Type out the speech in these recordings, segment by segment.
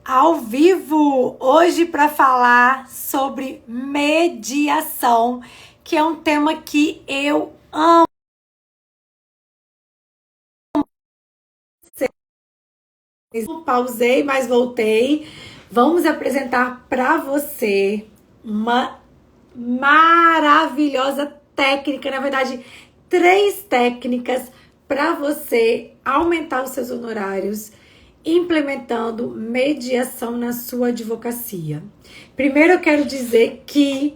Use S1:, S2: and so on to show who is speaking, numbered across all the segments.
S1: Ao vivo, hoje para falar sobre mediação, que é um tema que eu amo. Pausei, mas voltei. Vamos apresentar para você uma maravilhosa técnica, na verdade, três técnicas para você aumentar os seus honorários implementando mediação na sua advocacia. Primeiro eu quero dizer que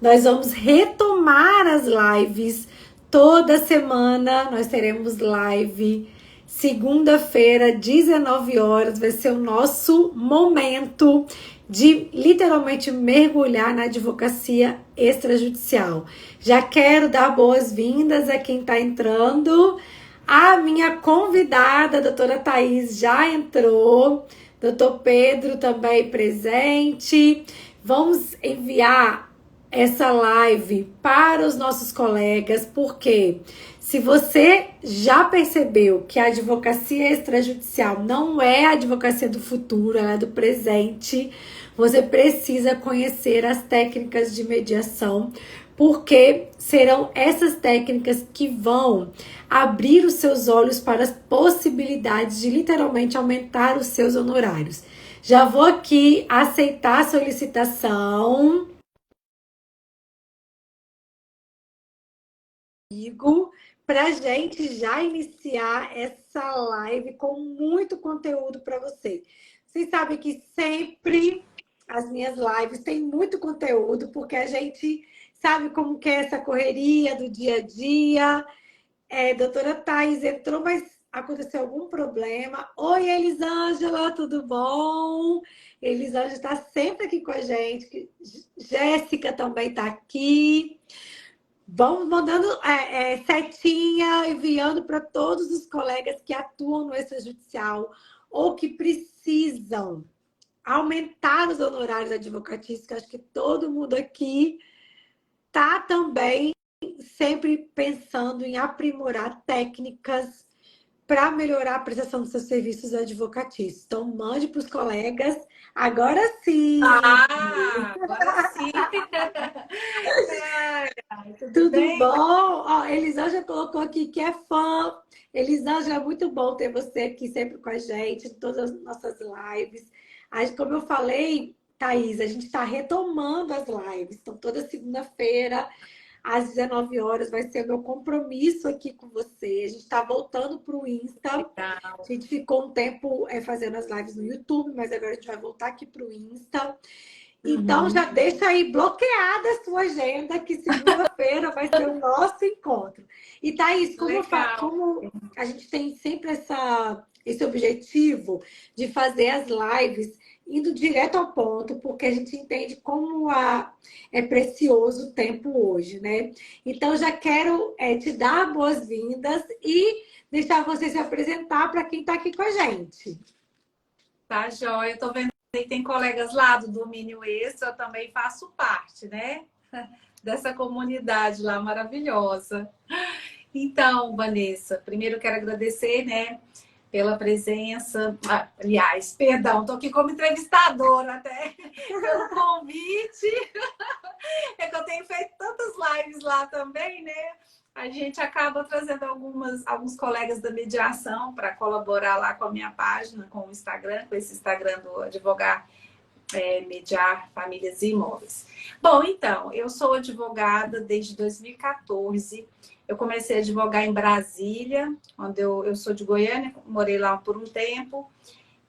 S1: nós vamos retomar as lives toda semana. Nós teremos live segunda-feira, 19 horas. Vai ser o nosso momento de literalmente mergulhar na advocacia extrajudicial. Já quero dar boas-vindas a quem está entrando. A minha convidada, a doutora Thaís, já entrou. Doutor Pedro também presente. Vamos enviar essa live para os nossos colegas, porque se você já percebeu que a advocacia extrajudicial não é a advocacia do futuro, ela é do presente, você precisa conhecer as técnicas de mediação, porque serão essas técnicas que vão abrir os seus olhos para as possibilidades de literalmente aumentar os seus honorários. Já vou aqui aceitar a solicitação para a gente já iniciar essa live com muito conteúdo para você. Vocês sabem que sempre as minhas lives têm muito conteúdo, porque a gente sabe como que é essa correria do dia a dia. Doutora Thaís entrou, mas aconteceu algum problema. Oi, Elisângela, tudo bom? Elisângela está sempre aqui com a gente. Jéssica também está aqui. Vamos mandando setinha, enviando para todos os colegas que atuam no extrajudicial ou que precisam aumentar os honorários advocatícios, que acho que todo mundo aqui está também sempre pensando em aprimorar técnicas para melhorar a prestação dos seus serviços advocatícios. Então, mande para os colegas. Agora sim!
S2: Agora sim. Tudo
S1: Tudo
S2: bem?
S1: bom? Ó, Elisângela colocou aqui que é fã. Elisângela, é muito bom ter você aqui sempre com a gente, em todas as nossas lives. Como eu falei, Thaís, a gente está retomando as lives. Então, toda segunda-feira, às 19 horas, vai ser o meu compromisso aqui com você. A gente está voltando para o Insta. A
S2: Legal.
S1: gente ficou um tempo fazendo as lives no YouTube, mas agora a gente vai voltar aqui para o Insta. Então, já deixa aí bloqueada a sua agenda, que segunda-feira vai ser o nosso encontro. E, Thaís,
S2: Legal.
S1: como a gente tem sempre esse objetivo de fazer as lives indo direto ao ponto, porque a gente entende como é precioso o tempo hoje, né? Então, já quero te dar boas-vindas e deixar você se apresentar para quem está aqui com a gente.
S2: Tá, joia. Eu tô vendo que tem colegas lá do Domínio Extra, eu também faço parte, né? Dessa comunidade lá maravilhosa. Então, Vanessa, primeiro quero agradecer, né, pela presença. Aliás, perdão, tô aqui como entrevistadora até, pelo convite. É que eu tenho feito tantas lives lá também, né? A gente acaba trazendo alguns colegas da mediação para colaborar lá com a minha página, com o Instagram, com esse Instagram do Advogar Mediar Famílias e Imóveis. Bom, então, eu sou advogada desde 2014. Eu comecei a advogar em Brasília, onde eu sou de Goiânia, morei lá por um tempo.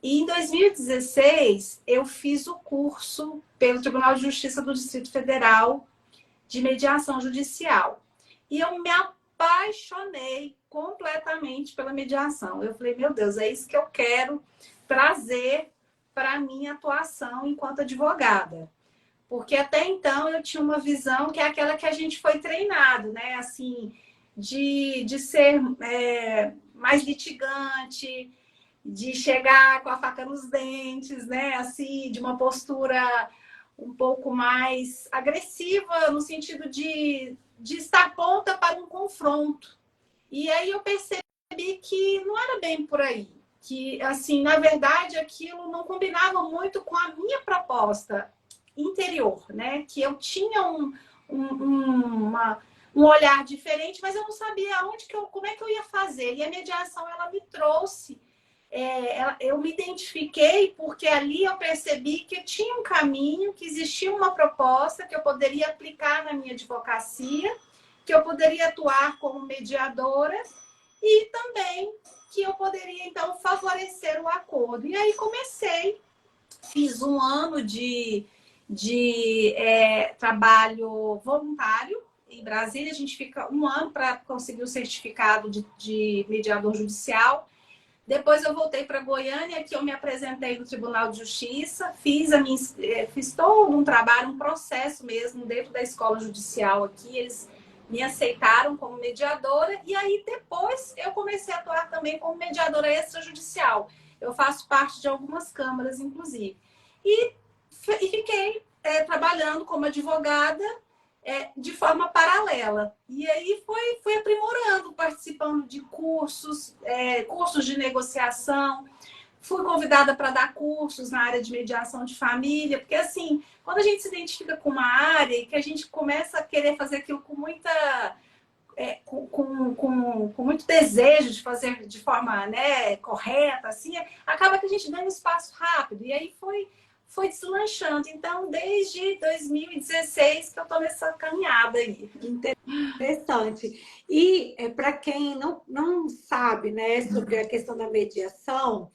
S2: E em 2016, eu fiz o curso pelo Tribunal de Justiça do Distrito Federal de mediação judicial. E eu me apaixonei completamente pela mediação. Eu falei, meu Deus, é isso que eu quero trazer para a minha atuação enquanto advogada. Porque até então eu tinha uma visão que é aquela que a gente foi treinado, né? Assim, de ser mais litigante, de chegar com a faca nos dentes, né? Assim, de uma postura um pouco mais agressiva, no sentido de estar pronta para um confronto. E aí eu percebi que não era bem por aí. que, assim, na verdade, aquilo não combinava muito com a minha proposta interior, né? Que eu tinha um olhar diferente, mas eu não sabia como é que eu ia fazer. E a mediação, ela me trouxe, eu me identifiquei porque ali eu percebi que tinha um caminho, que existia uma proposta que eu poderia aplicar na minha advocacia, que eu poderia atuar como mediadora e também que eu poderia, então, favorecer o acordo. E aí comecei, fiz um ano de trabalho voluntário em Brasília. A gente fica um ano para conseguir o certificado de mediador judicial. Depois eu voltei para Goiânia, que eu me apresentei no Tribunal de Justiça, fiz todo um trabalho, um processo mesmo dentro da escola judicial aqui. Eles me aceitaram como mediadora e aí depois eu comecei a atuar também como mediadora extrajudicial. Eu faço parte de algumas câmaras, inclusive. E fiquei trabalhando como advogada de forma paralela. E aí fui aprimorando, participando de cursos, cursos de negociação. Fui convidada para dar cursos na área de mediação de família, porque assim, quando a gente se identifica com uma área e que a gente começa a querer fazer aquilo com muita com muito desejo de fazer de forma, né, correta, assim, acaba que a gente ganha um espaço rápido. E aí foi deslanchando. Então, desde 2016 que eu estou nessa caminhada aí.
S1: Interessante. E para quem não sabe, né, sobre a questão da mediação,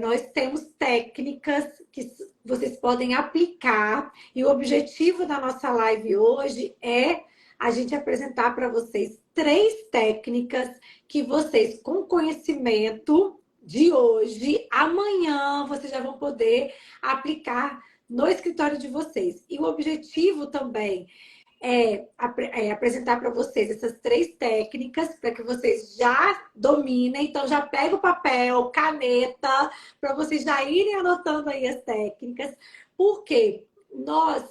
S1: nós temos técnicas que vocês podem aplicar, e o objetivo da nossa live hoje é a gente apresentar para vocês 3 técnicas que vocês, com conhecimento de hoje, amanhã, vocês já vão poder aplicar no escritório de vocês. E o objetivo também apresentar para vocês essas 3 técnicas para que vocês já dominem. Então, já pega o papel, caneta, para vocês já irem anotando aí as técnicas, porque nós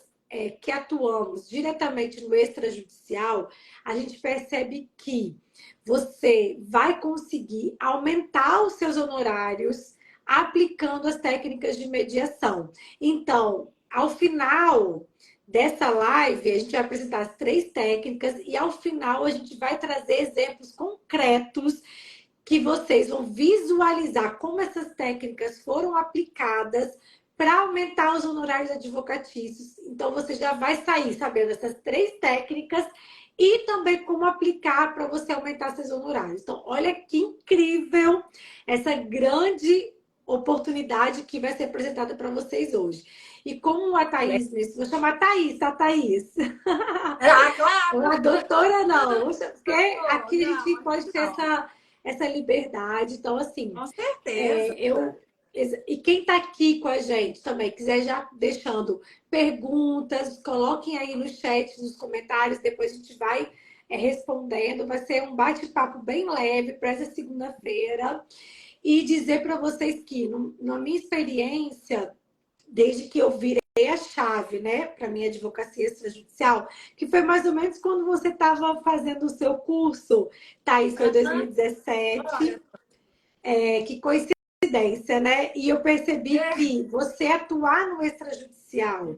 S1: que atuamos diretamente no extrajudicial, a gente percebe que você vai conseguir aumentar os seus honorários aplicando as técnicas de mediação. Então, ao final dessa live, a gente vai apresentar as 3 técnicas e ao final a gente vai trazer exemplos concretos que vocês vão visualizar como essas técnicas foram aplicadas para aumentar os honorários advocatícios. Então, você já vai sair sabendo essas 3 técnicas e também como aplicar para você aumentar seus honorários. Então, olha que incrível essa grande oportunidade que vai ser apresentada para vocês hoje. E como a Thaís, vou chamar Thaís, tá, Thaís?
S2: Ah, claro!
S1: A doutora não, porque aqui a gente pode ter essa liberdade. Então, assim,
S2: Com certeza.
S1: E quem está aqui com a gente também, quiser já deixando perguntas, coloquem aí no chat, nos comentários, depois a gente vai respondendo. Vai ser um bate-papo bem leve para essa segunda-feira. E dizer para vocês que, na minha experiência, desde que eu virei a chave, né, para minha advocacia extrajudicial, que foi mais ou menos quando você estava fazendo o seu curso, Thaís, foi 2017, que coincidência, né? E eu percebi que você atuar no extrajudicial,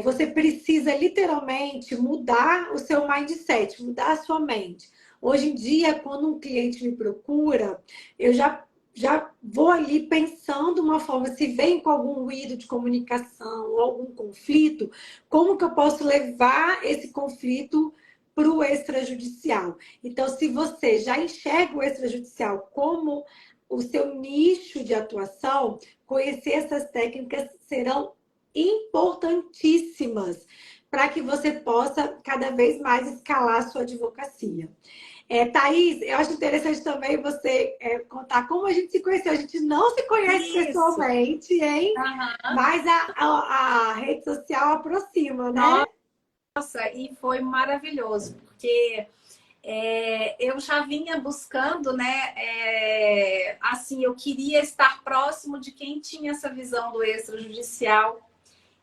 S1: você precisa literalmente mudar o seu mindset, mudar a sua mente. Hoje em dia, quando um cliente me procura, eu já vou ali pensando uma forma, se vem com algum ruído de comunicação ou algum conflito, como que eu posso levar esse conflito para o extrajudicial? Então, se você já enxerga o extrajudicial como o seu nicho de atuação, conhecer essas técnicas serão importantíssimas para que você possa cada vez mais escalar a sua advocacia. Thaís, eu acho interessante também você contar como a gente se conheceu. A gente não se conhece pessoalmente, hein? Mas a rede social aproxima, né?
S2: Nossa, e foi maravilhoso, porque eu já vinha buscando, né? Assim, eu queria estar próximo de quem tinha essa visão do extrajudicial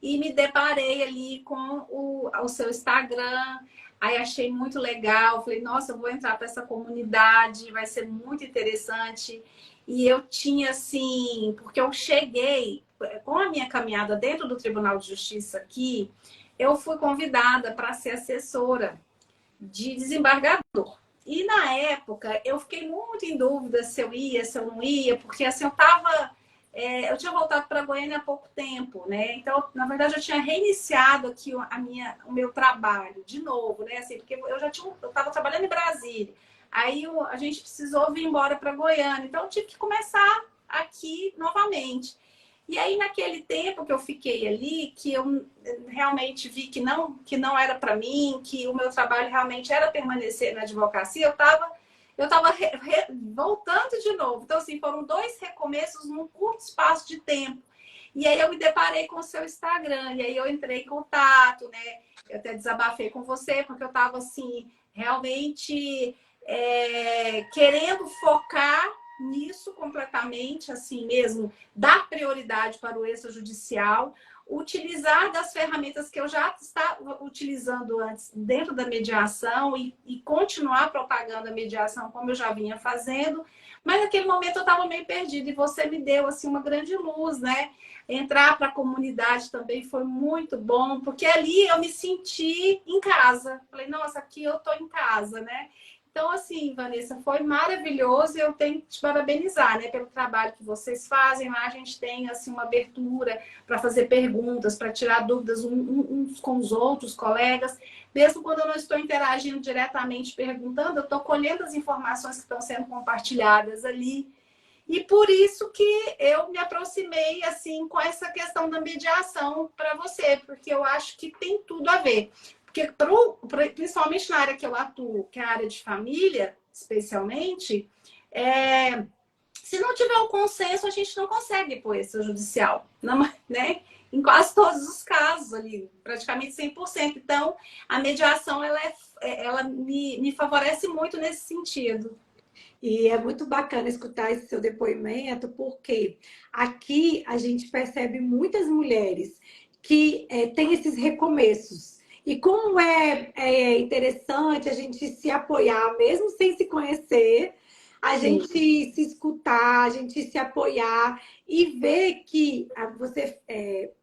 S2: e me deparei ali com o seu Instagram. Aí achei muito legal, falei, nossa, eu vou entrar para essa comunidade, vai ser muito interessante. e eu tinha assim, porque eu cheguei com a minha caminhada dentro do Tribunal de Justiça aqui, eu fui convidada para ser assessora de desembargador. E na época eu fiquei muito em dúvida se eu ia, se eu não ia, porque assim eu tinha voltado para Goiânia há pouco tempo, né? Então, na verdade, eu tinha reiniciado aqui o meu trabalho de novo, né? Assim, porque eu estava trabalhando em Brasília. Aí a gente precisou vir embora para Goiânia. Então, eu tive que começar aqui novamente. E aí, naquele tempo que eu fiquei ali, que eu realmente vi que não era para mim, que o meu trabalho realmente era permanecer na advocacia, eu estava voltando de novo. Então, assim, foram 2 recomeços num curto espaço de tempo. E aí eu me deparei com o seu Instagram, e aí eu entrei em contato, né? Eu até desabafei com você, porque eu estava, assim, realmente querendo focar nisso completamente, assim mesmo, dar prioridade para o extrajudicial, utilizar das ferramentas que eu já estava utilizando antes dentro da mediação e continuar propagando a mediação como eu já vinha fazendo, mas naquele momento eu estava meio perdida e você me deu assim uma grande luz, né? Entrar para a comunidade também foi muito bom, porque ali eu me senti em casa. Falei, nossa, aqui eu estou em casa, né? Então, assim, Vanessa, foi maravilhoso e eu tenho que te parabenizar, né, pelo trabalho que vocês fazem. Lá a gente tem, assim, uma abertura para fazer perguntas, para tirar dúvidas uns com os outros colegas. Mesmo quando eu não estou interagindo diretamente perguntando, eu estou colhendo as informações que estão sendo compartilhadas ali. E por isso que eu me aproximei, assim, com essa questão da mediação para você, porque eu acho que tem tudo a ver. Porque, principalmente na área que eu atuo, que é a área de família, especialmente, se não tiver o consenso, a gente não consegue pôr esse judicial, não, né? Em quase todos os casos ali, praticamente 100%. Então, a mediação, ela me favorece muito nesse sentido.
S1: E é muito bacana escutar esse seu depoimento, porque aqui a gente percebe muitas mulheres que têm esses recomeços. E como é interessante a gente se apoiar, mesmo sem se conhecer, a
S2: Sim.
S1: gente se escutar, a gente se apoiar e ver que você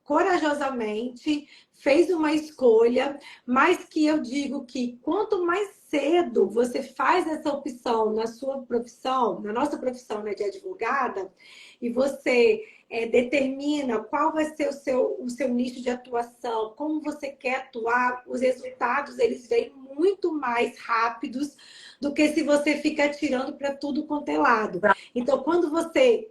S1: corajosamente fez uma escolha, mas que eu digo que quanto mais cedo você faz essa opção na sua profissão, na nossa profissão, né, de advogada, e você determina qual vai ser o seu nicho de atuação, como você quer atuar, os resultados eles vêm muito mais rápidos do que se você fica atirando para tudo quanto é lado. Então, quando você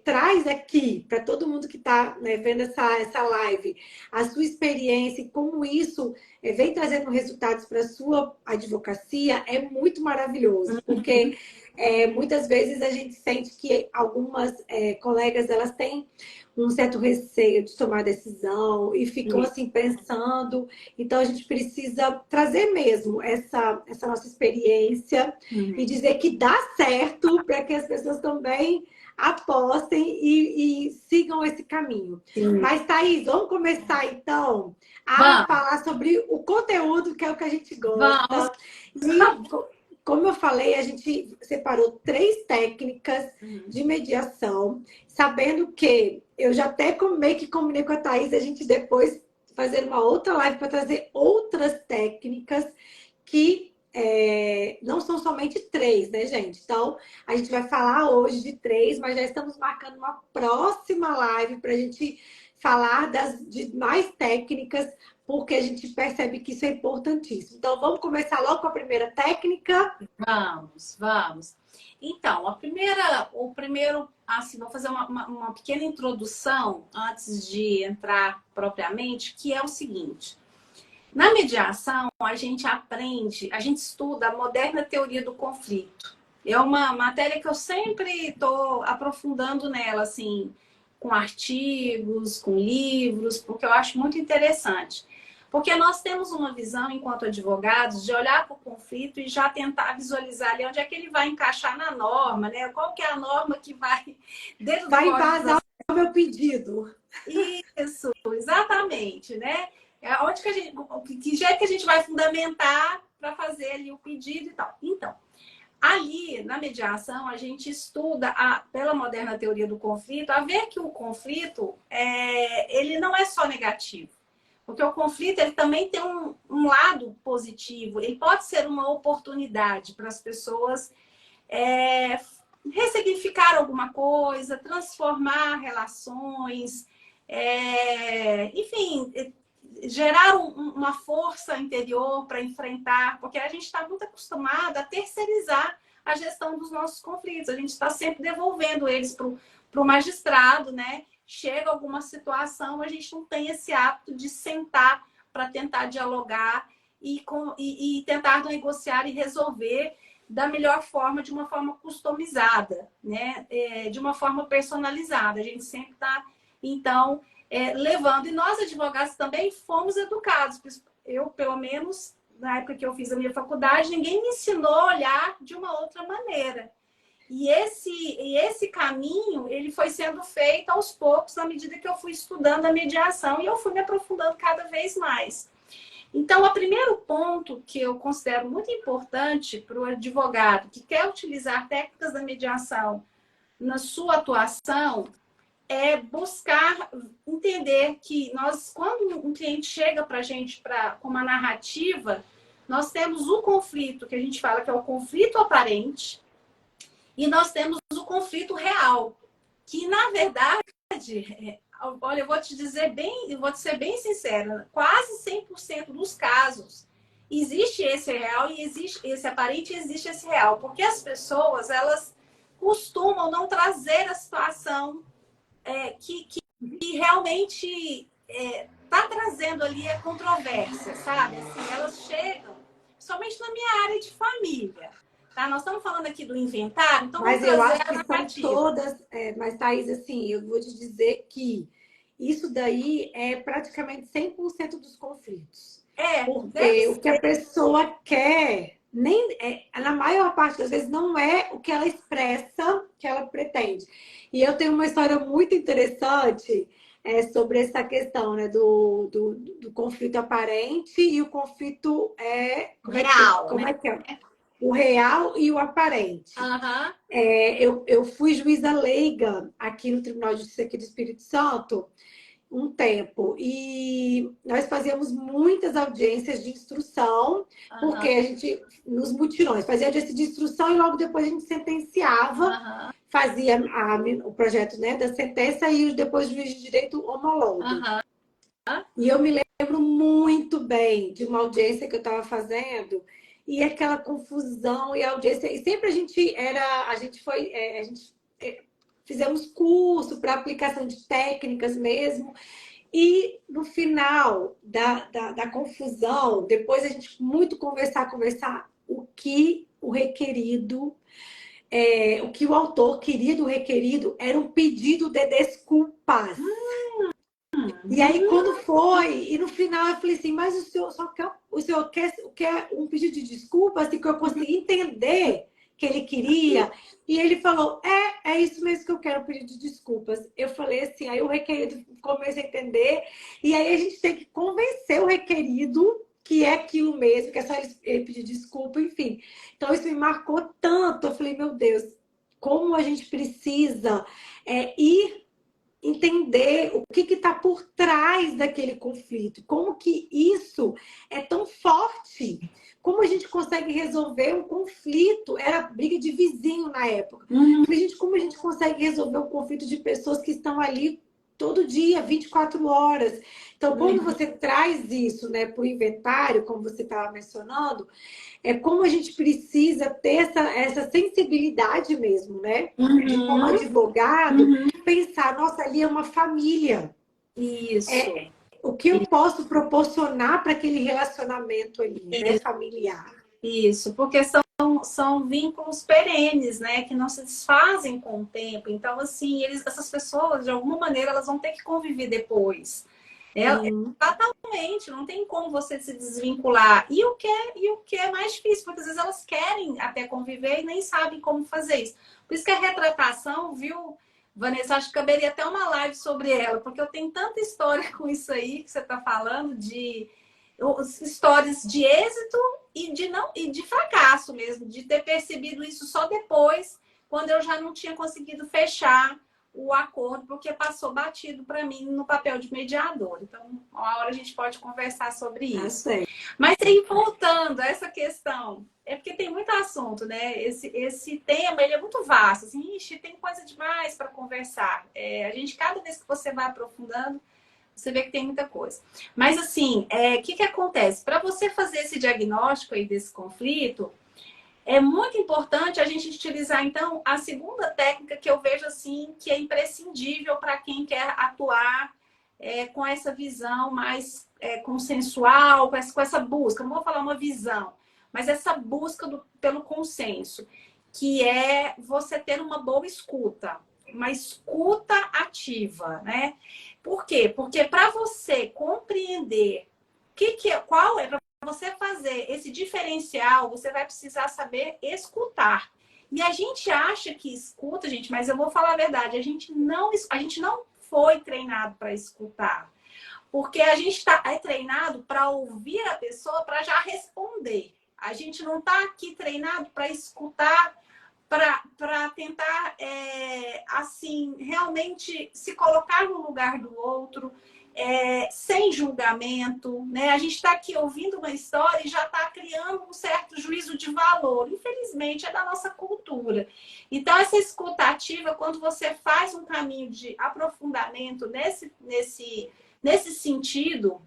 S1: traz aqui para todo mundo que está, né, vendo essa live a sua experiência e como isso vem trazendo resultados para a sua advocacia, é muito maravilhoso, porque muitas vezes a gente sente que algumas colegas elas têm um certo receio de tomar decisão e ficam assim pensando. Então a gente precisa trazer mesmo essa nossa experiência e dizer que dá certo para que as pessoas também apostem e sigam esse caminho.
S2: Sim.
S1: Mas, Thaís, vamos começar então a
S2: Vamos.
S1: falar sobre o conteúdo, que é o que a gente gosta.
S2: Vamos.
S1: E, como eu falei, a gente separou 3 técnicas de mediação, sabendo que eu já até meio que combinei com a Thaís, a gente depois fazer uma outra live para trazer outras técnicas que não são somente 3, né, gente? Então, a gente vai falar hoje de 3, mas já estamos marcando uma próxima live para a gente falar de mais técnicas, porque a gente percebe que isso é importantíssimo. Então, vamos começar logo com a primeira técnica?
S2: Vamos. Então, o primeiro, assim, vou fazer uma pequena introdução antes de entrar propriamente, que é o seguinte. Na mediação, a gente estuda a moderna teoria do conflito. É uma matéria que eu sempre estou aprofundando nela, assim, com artigos, com livros, porque eu acho muito interessante. Porque nós temos uma visão, enquanto advogados, de olhar para o conflito e já tentar visualizar ali onde é que ele vai encaixar na norma, né? Qual que é a norma que vai dentro do
S1: Vai
S2: Código
S1: embasar o meu pedido.
S2: Isso, exatamente, né? Onde que jeito que a gente vai fundamentar para fazer ali o pedido e tal. Então, ali, na mediação, a gente estuda, pela moderna teoria do conflito, a ver que o conflito, ele não é só negativo. Porque o conflito, ele também tem um lado positivo. Ele pode ser uma oportunidade para as pessoas ressignificar alguma coisa, transformar relações, enfim, gerar uma força interior para enfrentar, porque a gente está muito acostumado a terceirizar a gestão dos nossos conflitos. A gente está sempre devolvendo eles para o magistrado, né? Chega alguma situação, a gente não tem esse hábito de sentar para tentar dialogar e tentar negociar e resolver da melhor forma, de uma forma customizada, né? De uma forma personalizada. A gente sempre está, então, levando. E nós, advogados, também fomos educados. Eu, pelo menos, na época que eu fiz a minha faculdade, ninguém me ensinou a olhar de uma outra maneira. E esse caminho, ele foi sendo feito aos poucos, na medida que eu fui estudando a mediação e eu fui me aprofundando cada vez mais. Então, o primeiro ponto que eu considero muito importante para o advogado que quer utilizar técnicas da mediação na sua atuação é buscar entender que quando um cliente chega para a gente com uma narrativa, nós temos o conflito, que a gente fala que é o conflito aparente, e nós temos o conflito real, que, na verdade, olha, eu vou te ser bem sincera, quase 100% dos casos existe esse real e existe esse aparente e existe esse real, porque as pessoas, elas costumam não trazer a situação que realmente está trazendo ali a controvérsia, sabe? Assim, elas chegam, somente na minha área de família, tá? Nós estamos falando aqui do inventário, então
S1: Mas
S2: vamos
S1: eu
S2: trazer
S1: acho
S2: a
S1: que são
S2: narrativa.
S1: todas. Mas, Thaís, assim, eu vou te dizer que isso daí é praticamente 100% dos conflitos. Porque o que a pessoa quer, na maior parte das vezes, não é o que ela expressa, que ela pretende. E eu tenho uma história muito interessante sobre essa questão, né, do conflito aparente e o conflito
S2: Real,
S1: como
S2: né?
S1: é que é? O real e o aparente.
S2: Uhum.
S1: Eu fui juíza leiga aqui no Tribunal de Justiça aqui do Espírito Santo um tempo. E nós fazíamos muitas audiências de instrução, porque a gente, nos mutirões, fazia audiência de instrução e logo depois a gente sentenciava, fazia o projeto, né, da sentença e depois o juiz de direito homologa. E eu me lembro muito bem de uma audiência que eu estava fazendo e aquela confusão e a audiência. E sempre fizemos curso para aplicação de técnicas mesmo. E no final da confusão, depois a gente muito conversar, o que o requerido, o que o autor queria do requerido era um pedido de desculpas. E aí, quando foi, e no final eu falei assim, mas o senhor quer um pedido de desculpas, assim, que eu consegui entender que ele queria. E ele falou, é isso mesmo que eu quero, um pedido de desculpas. Eu falei assim, aí o requerido começa a entender, e aí a gente tem que convencer o requerido que é aquilo mesmo, que é só ele pedir desculpa, enfim. Então, isso me marcou tanto. Eu falei, meu Deus, como a gente precisa ir entender o que está por trás daquele conflito, como que isso é tão forte, como a gente consegue resolver um conflito, era briga de vizinho na época. Falei, gente, como a gente consegue resolver um conflito de pessoas que estão ali todo dia, 24 horas. Então, quando você traz isso, né, para o inventário, como você estava mencionando, é como a gente precisa ter essa sensibilidade mesmo, né? De como advogado, pensar, nossa, ali é uma família.
S2: Isso.
S1: O que eu posso proporcionar para aquele relacionamento ali, né, familiar.
S2: Isso, porque são vínculos perenes, né? Que não se desfazem com o tempo. Então, assim, essas pessoas, de alguma maneira, elas vão ter que conviver depois. Exatamente, não tem como você se desvincular. E o que é mais difícil, porque às vezes elas querem até conviver e nem sabem como fazer isso. Por isso que a retratação, viu, Vanessa, acho que caberia até uma live sobre ela, porque eu tenho tanta história com isso aí que você está falando histórias de êxito e de fracasso mesmo, de ter percebido isso só depois, quando eu já não tinha conseguido fechar o acordo, porque passou batido para mim no papel de mediador. Então, uma hora a gente pode conversar sobre isso. Mas aí, voltando a essa questão, é porque tem muito assunto, né? Esse tema, ele é muito vasto. Assim, ixi, tem coisa demais para conversar. A gente, cada vez que você vai aprofundando, você vê que tem muita coisa. Mas, assim, o que acontece? Para você fazer esse diagnóstico aí desse conflito, é muito importante a gente utilizar, então, a segunda técnica que eu vejo, assim, que é imprescindível para quem quer atuar com essa visão mais consensual, com essa busca. Não vou falar uma visão, mas essa busca pelo consenso, que é você ter uma boa escuta, uma escuta ativa, né? Por quê? Porque para você compreender qual é, para você fazer esse diferencial, você vai precisar saber escutar. E a gente acha que escuta, gente, mas eu vou falar a verdade, a gente não foi treinado para escutar. Porque a gente é treinado para ouvir a pessoa, para já responder. A gente não está aqui treinado para escutar, para tentar, assim, realmente se colocar no lugar do outro, sem julgamento, né? A gente está aqui ouvindo uma história e já está criando um certo juízo de valor. Infelizmente, é da nossa cultura. Então, essa escuta ativa, quando você faz um caminho de aprofundamento nesse sentido,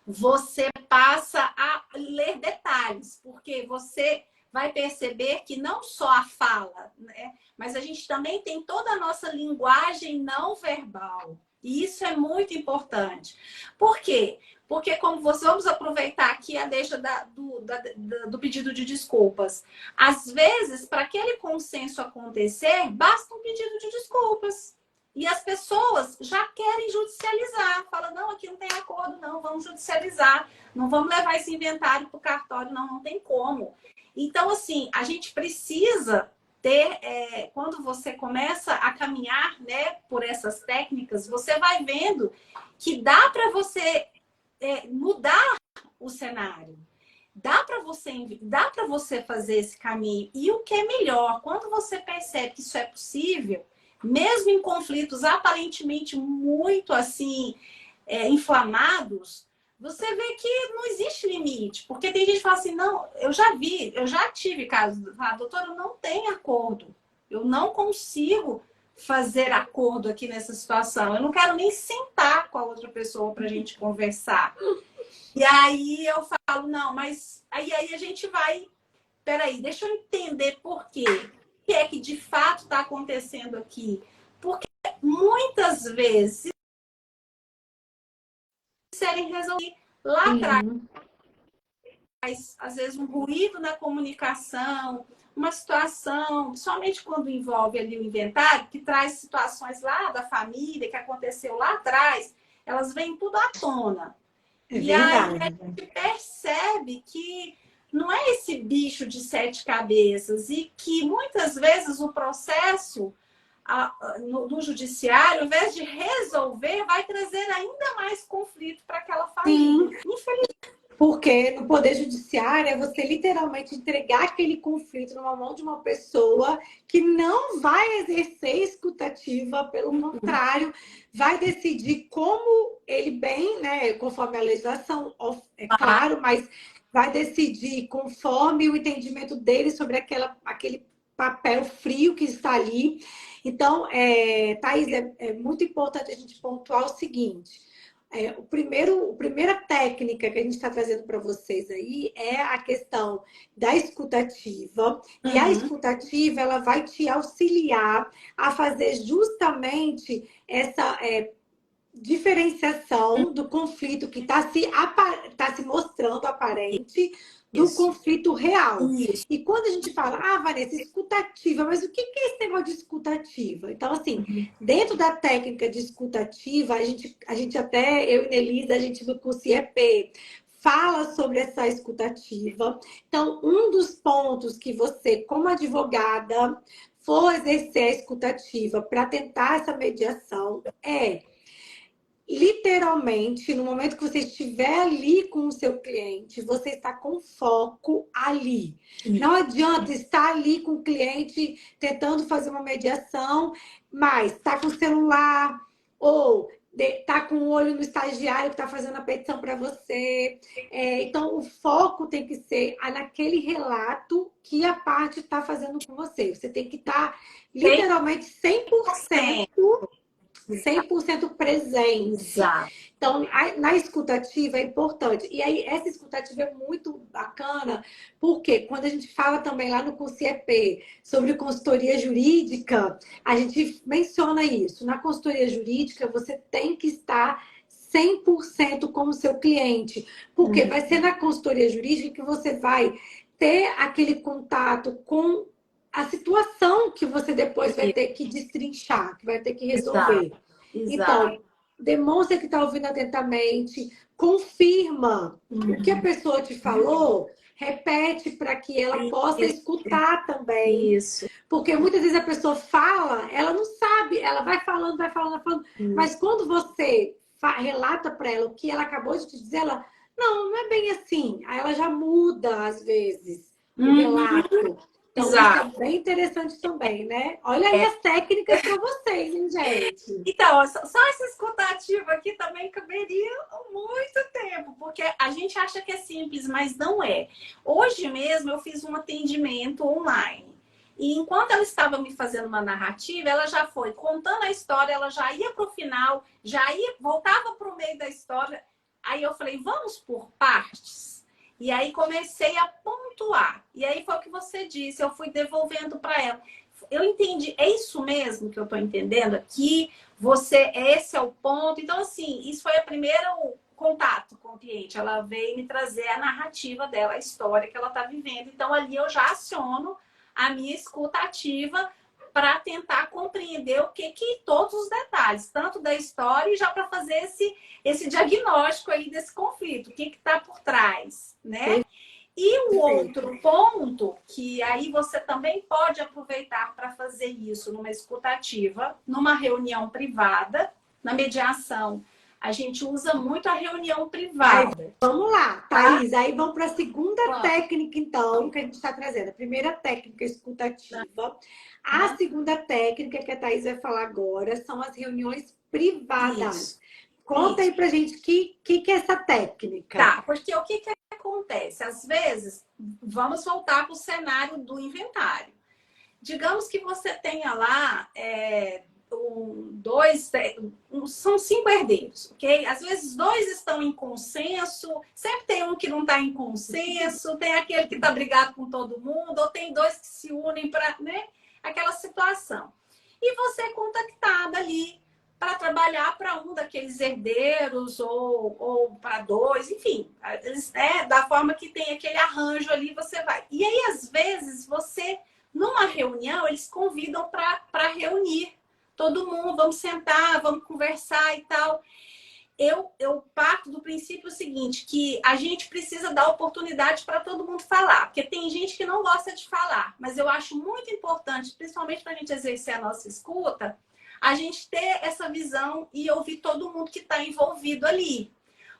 S2: você passa a ler detalhes, porque você vai perceber que não só a fala, né? Mas a gente também tem toda a nossa linguagem não verbal. E isso é muito importante. Por quê? Porque como vamos aproveitar aqui a deixa do pedido de desculpas. Às vezes, para aquele consenso acontecer, basta um pedido de desculpas. E as pessoas já querem judicializar. Fala, não, aqui não tem acordo, não, vamos judicializar. Não vamos levar esse inventário para o cartório, não tem como. Então, assim, a gente precisa ter, quando você começa a caminhar, né, por essas técnicas, você vai vendo que dá para você mudar o cenário. Dá para você fazer esse caminho. E o que é melhor, quando você percebe que isso é possível, mesmo em conflitos aparentemente muito assim inflamados, você vê que não existe limite. Porque tem gente que fala assim, não, eu já tive casos, doutora, eu não tenho acordo. Eu não consigo fazer acordo aqui nessa situação. Eu não quero nem sentar com a outra pessoa para a gente conversar. E aí eu falo, não, mas aí a gente vai, peraí, deixa eu entender por quê. O que é que de fato está acontecendo aqui? Porque muitas vezes serem resolvidos lá atrás, às vezes um ruído na comunicação, uma situação, somente quando envolve ali o inventário, que traz situações lá da família, que aconteceu lá atrás, elas vêm tudo à tona. E aí a gente percebe que não é esse bicho de 7 cabeças e que muitas vezes o processo no judiciário, ao invés de resolver, vai trazer ainda mais conflito para aquela família. Infelizmente.
S1: Porque no Poder Judiciário é você literalmente entregar aquele conflito numa mão de uma pessoa que não vai exercer escutativa, pelo contrário, vai decidir como ele bem, né, conforme a legislação, é claro, mas vai decidir conforme o entendimento dele sobre aquele papel frio que está ali. Então, Thaís, é muito importante a gente pontuar o seguinte. A primeira técnica que a gente está trazendo para vocês aí é a questão da escutativa. E a escutativa, ela vai te auxiliar a fazer justamente essa diferenciação do conflito que está se mostrando aparente do conflito real.
S2: Isso.
S1: E quando a gente fala, Vanessa, escutativa, mas o que é esse negócio de escutativa? Então, assim, dentro da técnica de escutativa, a gente até, eu e Nelisa, a gente no curso IEP, fala sobre essa escutativa. Então, um dos pontos que você, como advogada, for exercer a escutativa para tentar essa mediação literalmente, no momento que você estiver ali com o seu cliente, você está com foco ali. Não adianta estar ali com o cliente tentando fazer uma mediação, mas está com o celular ou tá com o olho no estagiário que está fazendo a petição para você. Então, o foco tem que ser naquele relato que a parte está fazendo com você. Você tem que estar literalmente 100% presente.
S2: Exato.
S1: Então, na escutativa é importante. E aí, essa escutativa é muito bacana, porque quando a gente fala também lá no curso IEP sobre consultoria jurídica, a gente menciona isso. Na consultoria jurídica, você tem que estar 100% com o seu cliente, porque vai ser na consultoria jurídica que você vai ter aquele contato com a situação que você depois vai ter que destrinchar, que vai ter que resolver. Então, demonstra que está ouvindo atentamente, confirma o que a pessoa te falou, repete para que ela possa escutar também.
S2: Isso.
S1: Porque muitas vezes a pessoa fala, ela não sabe, ela vai falando, mas quando você relata para ela o que ela acabou de te dizer, ela, não é bem assim. Aí ela já muda, às vezes, o relato. Então, isso é bem interessante também, né? Olha aí as técnicas para vocês, hein, gente?
S2: Então, só essa escutativa aqui também caberia muito tempo, porque a gente acha que é simples, mas não é. Hoje mesmo eu fiz um atendimento online. E enquanto ela estava me fazendo uma narrativa, ela já foi contando a história, ela já ia para o final, voltava para o meio da história. Aí eu falei, vamos por partes? E aí comecei a pontuar. E aí foi o que você disse, eu fui devolvendo para ela. Eu entendi, é isso mesmo que eu estou entendendo aqui? Esse é o ponto. Então, assim, isso foi o primeiro contato com o cliente. Ela veio me trazer a narrativa dela, a história que ela está vivendo. Então, ali eu já aciono a minha escuta ativa para tentar compreender todos os detalhes, tanto da história e já para fazer esse diagnóstico aí desse conflito, o que está por trás, né? E o outro ponto, que aí você também pode aproveitar para fazer isso numa escutativa, numa reunião privada, na mediação. A gente usa muito a reunião privada.
S1: Aí, vamos lá, Thaís. Aí vamos para a segunda técnica, então, que a gente está trazendo. A primeira técnica escutativa. A segunda técnica que a Thaís vai falar agora são as reuniões privadas. Isso. Conta aí pra gente o que é essa técnica.
S2: Tá, porque o que acontece? Às vezes, vamos voltar para o cenário do inventário. Digamos que você tenha lá são 5 herdeiros, ok? Às vezes 2 estão em consenso, sempre tem um que não está em consenso, tem aquele que está brigado com todo mundo, ou tem 2 que se unem para, né? Aquela situação. E você é contactada ali para trabalhar para um daqueles herdeiros ou para 2, enfim, da forma que tem aquele arranjo ali, você vai. E aí, às vezes, numa reunião, eles convidam para reunir todo mundo, vamos sentar, vamos conversar e tal. Eu parto do princípio seguinte, que a gente precisa dar oportunidade para todo mundo falar, porque tem gente que não gosta de falar, mas eu acho muito importante, principalmente para a gente exercer a nossa escuta, a gente ter essa visão e ouvir todo mundo que está envolvido ali.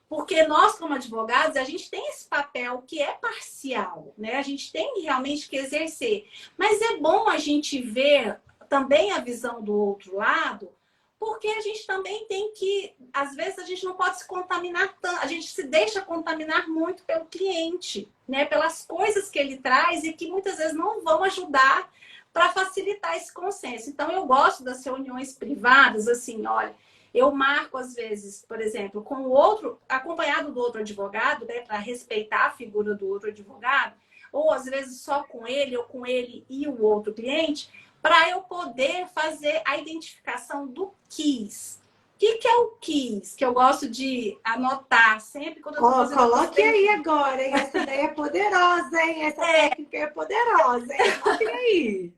S2: Porque nós, como advogados, a gente tem esse papel que é parcial, né? A gente tem realmente que exercer. Mas é bom a gente ver também a visão do outro lado, porque a gente também tem que, às vezes, a gente não pode se contaminar tanto, a gente se deixa contaminar muito pelo cliente, né? Pelas coisas que ele traz e que muitas vezes não vão ajudar para facilitar esse consenso. Então, eu gosto das reuniões privadas, assim, olha, eu marco, às vezes, por exemplo, com o outro, acompanhado do outro advogado, né, para respeitar a figura do outro advogado, ou às vezes só com ele, ou com ele e o outro cliente, para eu poder fazer a identificação do quis. O que é o quis? Que eu gosto de anotar sempre quando eu estou fazendo.
S1: Coloque aí agora, hein? Essa ideia é poderosa, hein? Essa técnica é poderosa, hein? Coloque aí.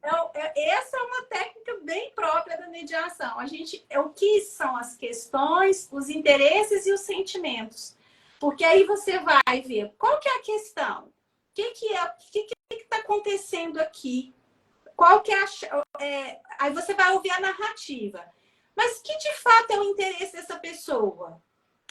S2: Essa é uma técnica bem própria da mediação. O que são as questões, os interesses e os sentimentos. Porque aí você vai ver qual que é a questão. O que está acontecendo aqui? Qual que é aí você vai ouvir a narrativa. mas que de fato é o interesse dessa pessoa?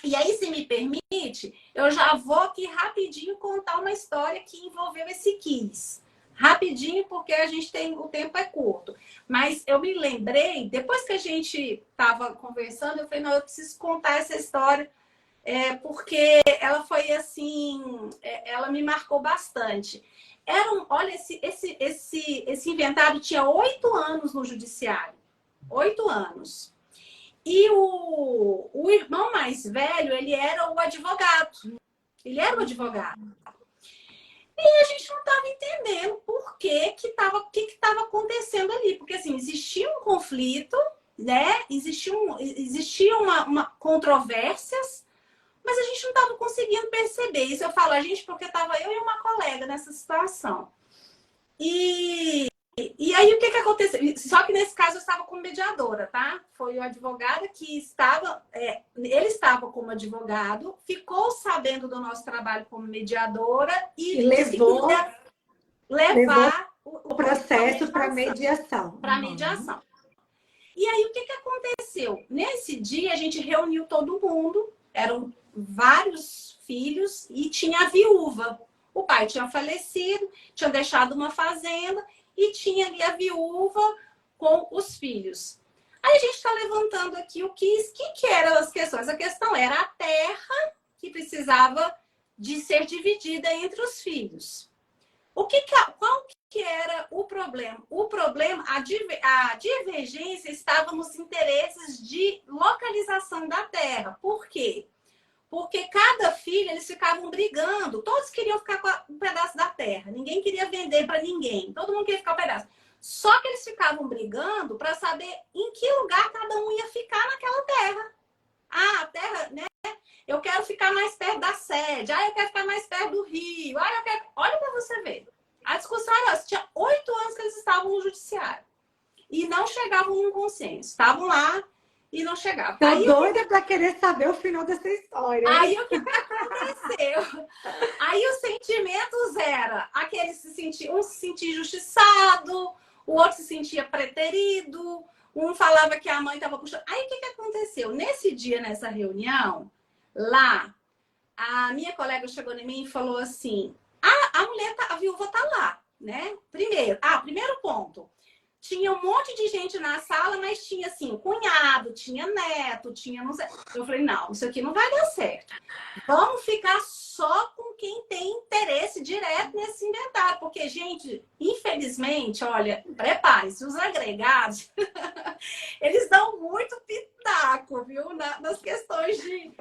S2: E aí, se me permite, eu já vou aqui rapidinho contar uma história que envolveu esse quiz. Rapidinho, porque a gente tem, o tempo é curto. Mas eu me lembrei, depois que a gente estava conversando, eu falei, não, eu preciso contar essa história, porque ela foi assim, ela me marcou bastante. Olha, esse inventário tinha 8 anos no judiciário. 8 anos. E o irmão mais velho, ele era o advogado. Ele era o advogado. E a gente não estava entendendo por que estava acontecendo ali. Porque, assim, existia um conflito, né? Existia uma controvérsias, mas a gente não estava conseguindo perceber. Isso eu falo a gente porque estava eu e uma colega nessa situação. E aí, o que aconteceu? Só que nesse caso eu estava como mediadora, tá? Foi o advogado que estava... ele estava como advogado, ficou sabendo do nosso trabalho como mediadora
S1: e levou
S2: levar
S1: o processo para mediação.
S2: Para mediação. E aí, o que aconteceu? Nesse dia, a gente reuniu todo mundo, eram vários filhos e tinha a viúva. O pai tinha falecido, tinha deixado uma fazenda e tinha ali a viúva com os filhos. Aí a gente está levantando aqui o que eram as questões. A questão era a terra que precisava de ser dividida entre os filhos. Qual que era o problema? O problema, a divergência estava nos interesses de localização da terra. Por quê? Porque cada filho, eles ficavam brigando. Todos queriam ficar com um pedaço da terra. Ninguém queria vender para ninguém. Todo mundo queria ficar com um pedaço. Só que eles ficavam brigando para saber em que lugar cada um ia ficar naquela terra. Ah, a terra, né? Eu quero ficar mais perto da sede. Ah, eu quero ficar mais perto do rio. Ah, eu quero... Olha para você ver. A discussão era essa. Tinha 8 anos que eles estavam no judiciário. E não chegavam num consenso. Estavam lá e não chegavam.
S1: Tô doida para querer saber o final dessa história.
S2: Aí o que aconteceu? Aí os sentimentos eram aquele um se sentia injustiçado, o outro se sentia preterido, um falava que a mãe estava puxando. Aí o que aconteceu? Nesse dia, nessa reunião, lá, a minha colega chegou em mim e falou assim: a mulher, a viúva tá lá, né? Primeiro ponto. Tinha um monte de gente na sala, mas tinha, assim, cunhado, tinha neto, tinha... Não sei. Eu falei, não, isso aqui não vai dar certo. Vamos ficar só com quem tem interesse direto nesse inventário. Porque, gente, infelizmente, olha, prepare-se, os agregados, eles dão muito pitaco, viu? Nas questões de...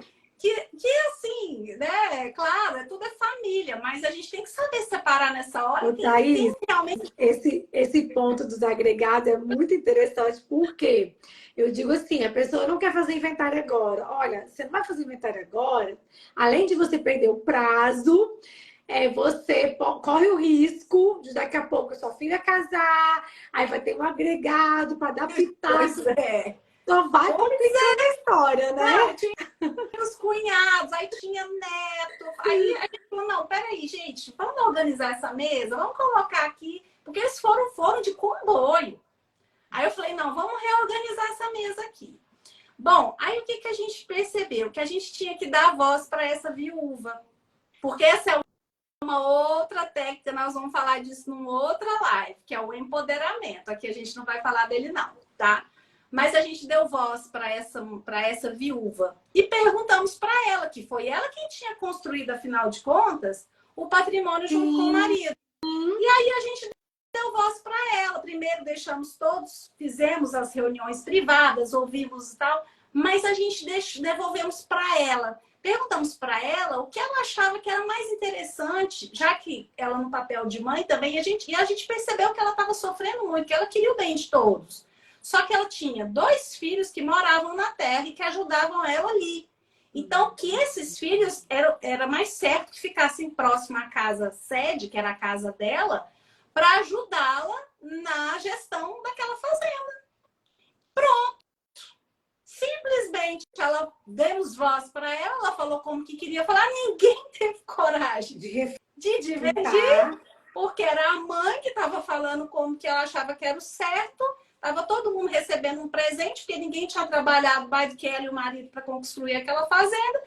S2: Que assim, né? Claro, tudo é família, mas a gente tem que saber separar nessa hora.
S1: Thaís, realmente... esse ponto dos agregados é muito interessante, porque eu digo assim, a pessoa não quer fazer inventário agora. Olha, você não vai fazer inventário agora, além de você perder o prazo, você corre o risco de daqui a pouco a sua filha casar, aí vai ter um agregado para dar pitaco.
S2: Pois é.
S1: Só vai complicando a história, né?
S2: Não, tinha os cunhados, aí tinha neto. Aí a gente falou, não, peraí, gente, vamos organizar essa mesa, vamos colocar aqui, porque eles foram de comboio. Aí eu falei, não, vamos reorganizar essa mesa aqui. Bom, aí o que a gente percebeu? Que a gente tinha que dar voz para essa viúva. Porque essa é uma outra técnica, nós vamos falar disso numa outra live, que é o empoderamento. Aqui a gente não vai falar dele não, tá? Mas a gente deu voz para essa viúva e perguntamos para ela, que foi ela quem tinha construído, afinal de contas, o patrimônio junto com o marido. E aí a gente deu voz para ela. Primeiro fizemos as reuniões privadas, ouvimos e tal, mas a gente devolvemos para ela. Perguntamos para ela o que ela achava que era mais interessante, já que ela no papel de mãe também, a gente percebeu que ela estava sofrendo muito, que ela queria o bem de todos. Só que ela tinha 2 filhos que moravam na terra e que ajudavam ela ali. Então, que esses filhos era mais certo que ficassem próximo à casa sede, que era a casa dela, para ajudá-la na gestão daquela fazenda. Pronto. Simplesmente, demos voz para ela falou como que queria falar, ninguém teve coragem de divergir, porque era a mãe que estava falando como que ela achava que era o certo, Tava todo mundo recebendo um presente, porque ninguém tinha trabalhado mais do que ela e o marido para construir aquela fazenda.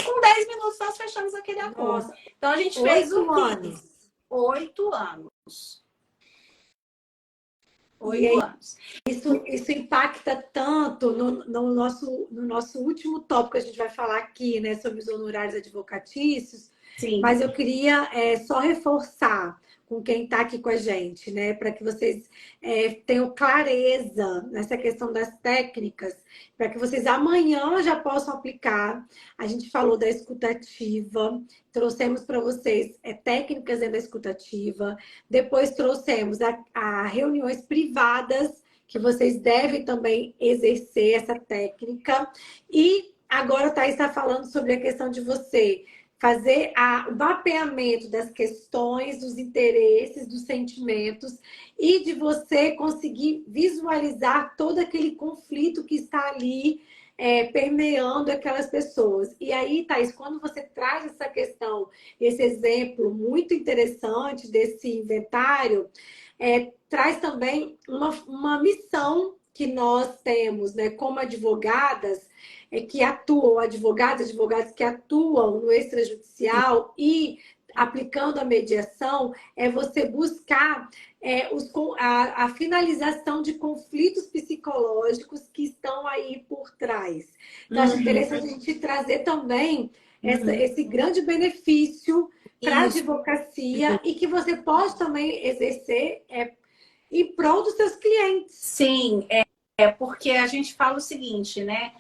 S2: Com 10 minutos nós fechamos aquele acordo.
S1: Nossa,
S2: Então a gente fez o
S1: 8
S2: quê?
S1: anos.
S2: 8 anos.
S1: E
S2: 8 anos.
S1: isso impacta tanto no nosso último tópico que a gente vai falar aqui, né, sobre os honorários advocatícios,
S2: Sim.
S1: mas eu queria só reforçar com quem está aqui com a gente, né, para que vocês tenham clareza nessa questão das técnicas, para que vocês amanhã já possam aplicar. A gente falou da escutativa, trouxemos para vocês técnicas dentro da escutativa, depois trouxemos a reuniões privadas, que vocês devem também exercer essa técnica. E agora a Thaís está falando sobre a questão de você fazer o mapeamento das questões, dos interesses, dos sentimentos e de você conseguir visualizar todo aquele conflito que está ali permeando aquelas pessoas. E aí, Thaís, quando você traz essa questão, esse exemplo muito interessante desse inventário, traz também uma missão que nós temos, né, como advogadas, que atuam, advogados que atuam no extrajudicial e aplicando a mediação, é você buscar a finalização de conflitos psicológicos que estão aí por trás. Então, acho interessante a gente trazer também esse grande benefício para a advocacia e que você pode também exercer em prol dos seus clientes.
S2: Sim, porque a gente fala o seguinte, né?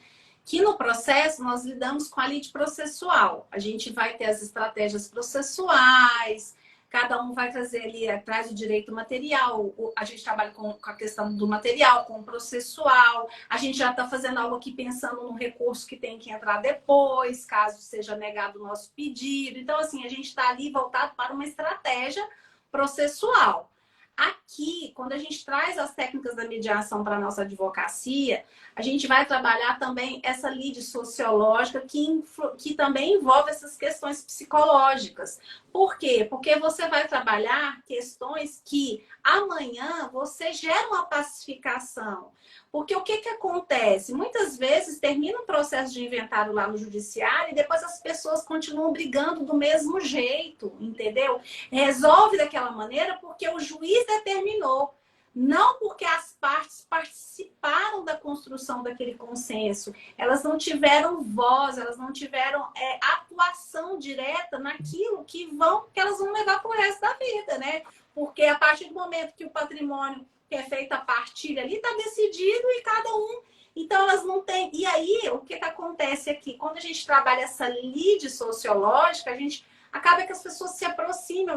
S2: Que no processo nós lidamos com a lide processual. A gente vai ter as estratégias processuais, cada um vai trazer ali, traz o direito material, a gente trabalha com a questão do material, com o processual, a gente já está fazendo algo aqui pensando no recurso que tem que entrar depois, caso seja negado o nosso pedido. Então, assim, a gente está ali voltado para uma estratégia processual. Aqui, quando a gente traz as técnicas da mediação para a nossa advocacia, a gente vai trabalhar também essa lide sociológica que também envolve essas questões psicológicas. Por quê? Porque você vai trabalhar questões que amanhã você gera uma pacificação. Porque o que acontece? Muitas vezes termina um processo de inventário lá no judiciário e depois as pessoas continuam brigando do mesmo jeito, entendeu? Resolve daquela maneira porque o juiz determinou. Não porque as partes participaram da construção daquele consenso. Elas não tiveram voz, elas não tiveram atuação direta naquilo que elas vão levar para o resto da vida, né? Porque a partir do momento que o patrimônio que é feita a partilha ali está decidido e cada um... Então, elas não têm... E aí, o que acontece aqui? Quando a gente trabalha essa lide sociológica, a gente acaba que as pessoas se aproximam,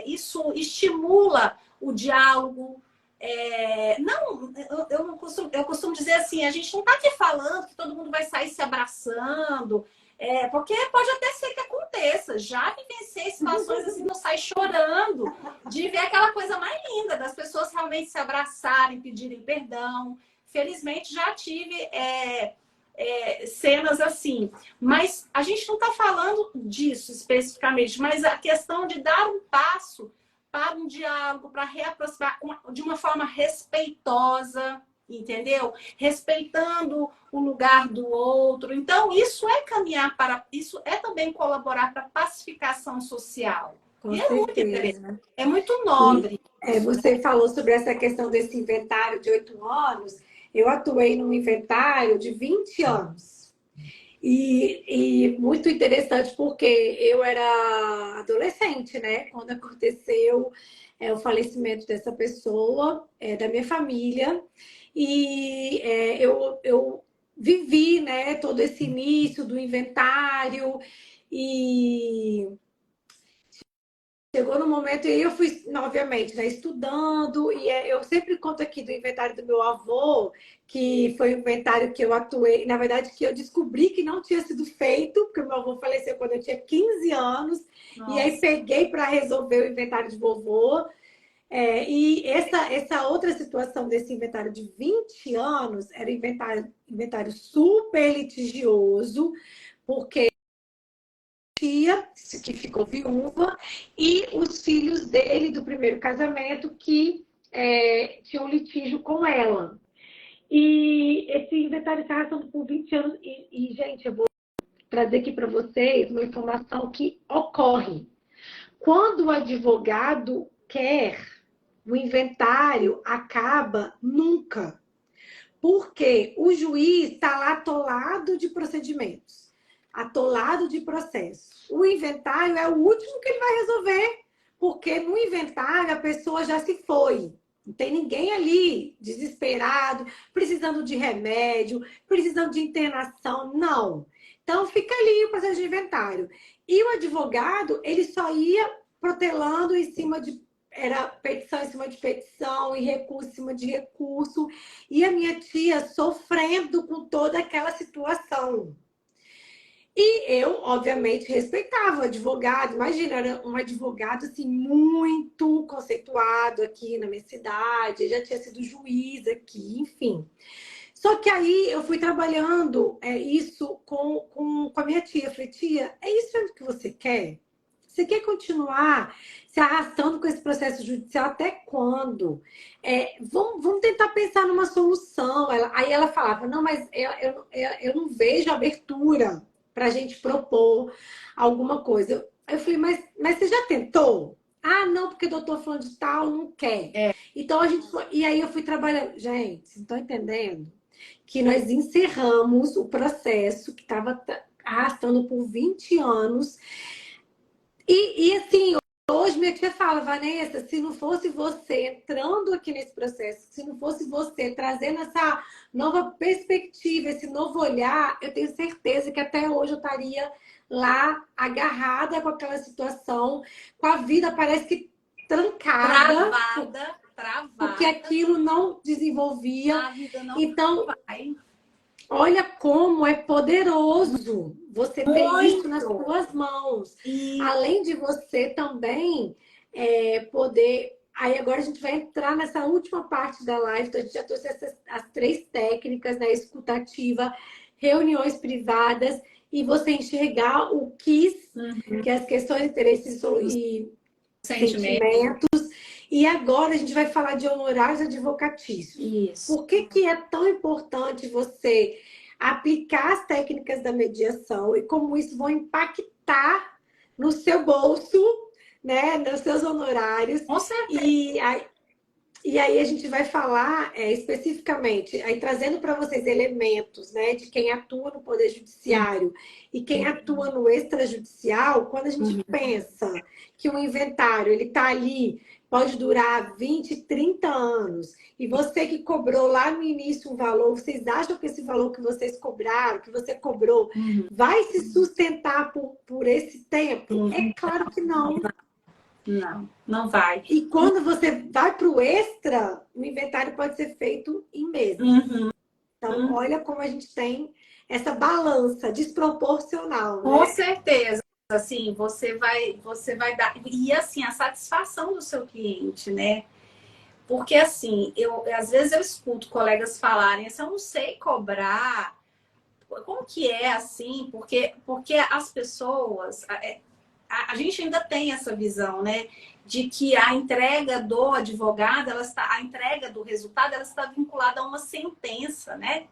S2: isso estimula o diálogo. Eu costumo dizer assim, a gente não está aqui falando que todo mundo vai sair se abraçando, porque pode até ser que aconteça. Já vivenciei situações assim, eu saio chorando de ver aquela coisa mais linda, das pessoas realmente se abraçarem, pedirem perdão. Felizmente já tive cenas assim. Mas a gente não está falando disso especificamente, mas a questão de dar um passo para um diálogo, para reaproximar de uma forma respeitosa, entendeu? Respeitando o lugar do outro. Então, isso é caminhar para... Isso é também colaborar para a pacificação social.
S1: Com
S2: E é muito
S1: certeza.
S2: interessante. É muito nobre.
S1: Você falou sobre essa questão desse inventário de 8 anos. Eu atuei num inventário de 20 anos. E muito interessante porque eu era adolescente, né? Quando aconteceu o falecimento dessa pessoa, da minha família. E eu vivi, né, todo esse início do inventário e chegou no momento e eu fui, obviamente, né, estudando, e eu sempre conto aqui do inventário do meu avô, que foi um inventário que eu atuei, na verdade, que eu descobri que não tinha sido feito, porque meu avô faleceu quando eu tinha 15 anos, Nossa. E aí peguei para resolver o inventário de vovô. E essa outra situação desse inventário de 20 anos era inventário super litigioso, porque tia, que ficou viúva, e os filhos dele do primeiro casamento que tinha um litígio com ela. E esse inventário está arrastando por 20 anos. E, gente, eu vou trazer aqui para vocês uma informação que ocorre. Quando o advogado quer, o inventário acaba nunca. Porque o juiz está lá atolado de procedimentos, atolado de processos. O inventário é o último que ele vai resolver, porque no inventário a pessoa já se foi. Não tem ninguém ali desesperado, precisando de remédio, precisando de internação, não. Então fica ali o processo de inventário. E o advogado, ele só ia protelando em cima de... Era petição em cima de petição e recurso em cima de recurso. E a minha tia sofrendo com toda aquela situação. E eu, obviamente, respeitava o advogado. Imagina, era um advogado assim, muito conceituado aqui na minha cidade. Já tinha sido juiz aqui, enfim. Só que aí eu fui trabalhando isso com a minha tia. Eu falei, tia, é isso mesmo que você quer? Você quer continuar se arrastando com esse processo judicial até quando? Vamos tentar pensar numa solução. Aí ela falava, não, mas eu não vejo abertura para a gente propor alguma coisa. Eu falei, mas você já tentou? Ah, não, porque o doutor falando de tal não quer. Então a gente foi... E aí eu fui trabalhando. Gente, vocês estão entendendo? Que nós encerramos o processo que estava arrastando por 20 anos. E assim, hoje minha tia fala, Vanessa, se não fosse você entrando aqui nesse processo, se não fosse você trazendo essa nova perspectiva, esse novo olhar, eu tenho certeza que até hoje eu estaria lá agarrada com aquela situação, com a vida parece que trancada.
S2: Travada.
S1: Porque aquilo não desenvolvia.
S2: A vida não
S1: então,
S2: vai.
S1: Olha como é poderoso você ter isso nas
S2: Muito.
S1: suas mãos.
S2: E
S1: Além de você também poder... Aí agora a gente vai entrar nessa última parte da live. Então a gente já trouxe as 3 técnicas, né? Escutativa, reuniões privadas e você enxergar o quis, que é as questões, interesses e sentimentos. E agora a gente vai falar de honorários advocatícios.
S2: isso.
S1: Por que é tão importante você aplicar as técnicas da mediação e como isso vai impactar no seu bolso, né, nos seus honorários?
S2: Com certeza.
S1: E aí a gente vai falar especificamente, aí trazendo para vocês elementos, né, de quem atua no Poder Judiciário e quem atua no extrajudicial. Quando a gente pensa que o inventário ele está ali, pode durar 20, 30 anos, e você que cobrou lá no início um valor, vocês acham que esse valor que vocês cobraram, que você cobrou, vai se sustentar por esse tempo? É claro que não.
S2: Não vai.
S1: E quando você vai para o extra, o inventário pode ser feito em meses. Então, olha como a gente tem essa balança desproporcional, né?
S2: Com certeza. Assim, você vai dar... E, assim, a satisfação do seu cliente, né? Porque, assim, às vezes eu escuto colegas falarem assim, eu não sei cobrar. Como que é assim? Porque as pessoas... A gente ainda tem essa visão, né? De que a entrega do advogado, a entrega do resultado, ela está vinculada a uma sentença, né?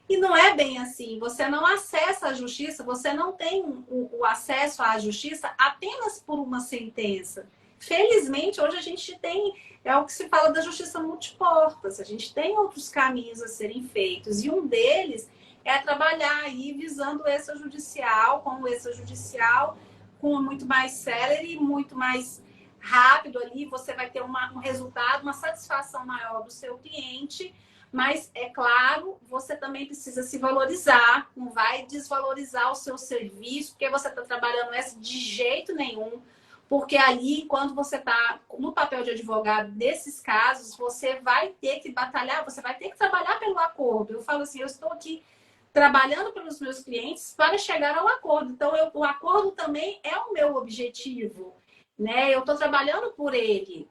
S2: E não é bem assim. Você não acessa a justiça, você não tem o acesso à justiça apenas por uma sentença. Felizmente, hoje a gente tem, é o que se fala da justiça multiportas. A gente tem outros caminhos a serem feitos. E um deles é trabalhar aí visando o extrajudicial, com o extrajudicial com muito mais célere, muito mais rápido ali, você vai ter um resultado, uma satisfação maior do seu cliente, mas, é claro, você também precisa se valorizar, não vai desvalorizar o seu serviço, porque você está trabalhando essa de jeito nenhum, porque ali, quando você está no papel de advogado desses casos, você vai ter que batalhar, você vai ter que trabalhar pelo acordo. Eu falo assim, eu estou aqui trabalhando pelos meus clientes para chegar ao acordo. Então, o acordo também é o meu objetivo, né? Eu estou trabalhando por ele.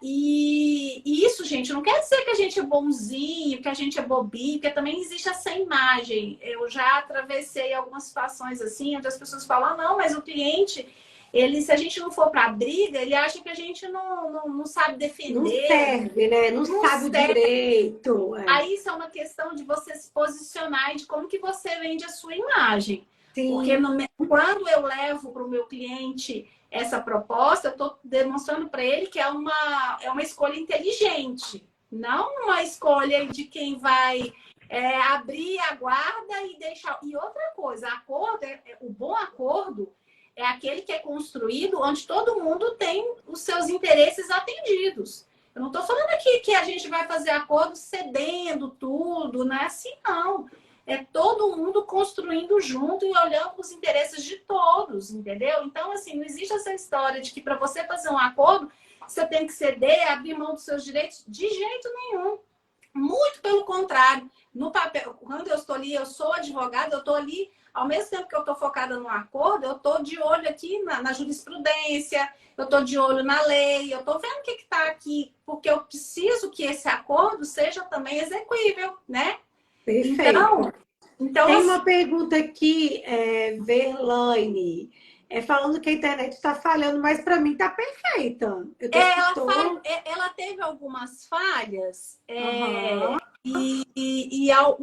S2: E isso, gente, não quer dizer que a gente é bonzinho, que a gente é bobinho, porque também existe essa imagem. Eu já atravessei algumas situações assim, onde as pessoas falam, não, mas o cliente, Se a gente não for para a briga, ele acha que a gente não sabe
S1: Não
S2: defender,
S1: serve, né? Não
S2: não
S1: sabe o
S2: serve.
S1: direito.
S2: Aí isso é uma questão de você se posicionar e de como que você vende a sua imagem. Porque
S1: Sim,
S2: quando eu levo para o meu cliente essa proposta, eu estou demonstrando para ele que é uma escolha inteligente, não uma escolha de quem vai abrir a guarda e deixar. E outra coisa, acordo, o bom acordo é aquele que é construído onde todo mundo tem os seus interesses atendidos. Eu não estou falando aqui que a gente vai fazer acordo cedendo tudo, não é assim, não. É todo mundo construindo junto e olhando os interesses de todos, entendeu? Então, assim, não existe essa história de que para você fazer um acordo, você tem que ceder, abrir mão dos seus direitos, de jeito nenhum. Muito pelo contrário. No papel, quando eu estou ali, eu sou advogada, eu estou ali, ao mesmo tempo que eu estou focada no acordo, eu estou de olho aqui na jurisprudência, eu estou de olho na lei, eu estou vendo o que está aqui, porque eu preciso que esse acordo seja também execuível, né?
S1: perfeito.
S2: Então
S1: Tem
S2: assim,
S1: uma pergunta aqui, Verlaine, falando que a internet está falhando, mas para mim está perfeita. Eu estou.
S2: ela teve algumas falhas
S1: Aham,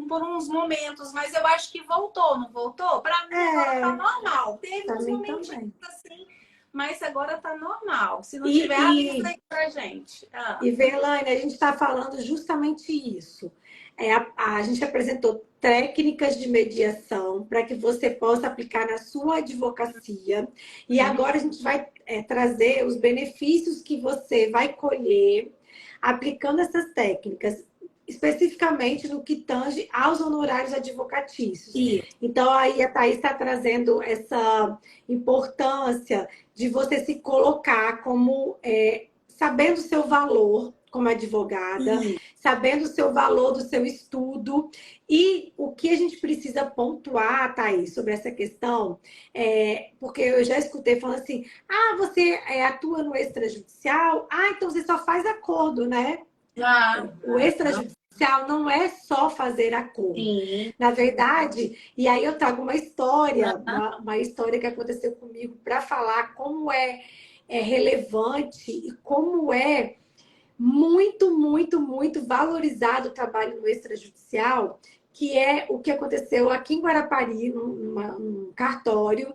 S2: por uns momentos, mas eu acho que voltou, não voltou? Para mim agora tá
S1: é,
S2: normal. Teve
S1: para
S2: uns
S1: mim
S2: momentinhos
S1: também.
S2: assim, mas agora tá normal. Se não tiver, avisa
S1: E,
S2: aí pra gente.
S1: E, Verlaine, a gente está falando justamente isso. A gente apresentou técnicas de mediação para que você possa aplicar na sua advocacia. E agora a gente vai trazer os benefícios que você vai colher aplicando essas técnicas, especificamente no que tange aos honorários advocatícios.
S2: E
S1: Então, aí a Thaís está trazendo essa importância de você se colocar como sabendo o seu valor como advogada, sabendo o seu valor do seu estudo. E o que a gente precisa pontuar, Thaís, sobre essa questão, porque eu já escutei falando assim: ah, você atua no extrajudicial? Ah, então você só faz acordo, né? O extrajudicial não é só fazer acordo.
S2: sim.
S1: Na verdade, e aí eu trago uma história, uma história que aconteceu comigo para falar como é relevante e como é muito, muito, muito valorizado o trabalho no extrajudicial, que é o que aconteceu aqui em Guarapari, num cartório.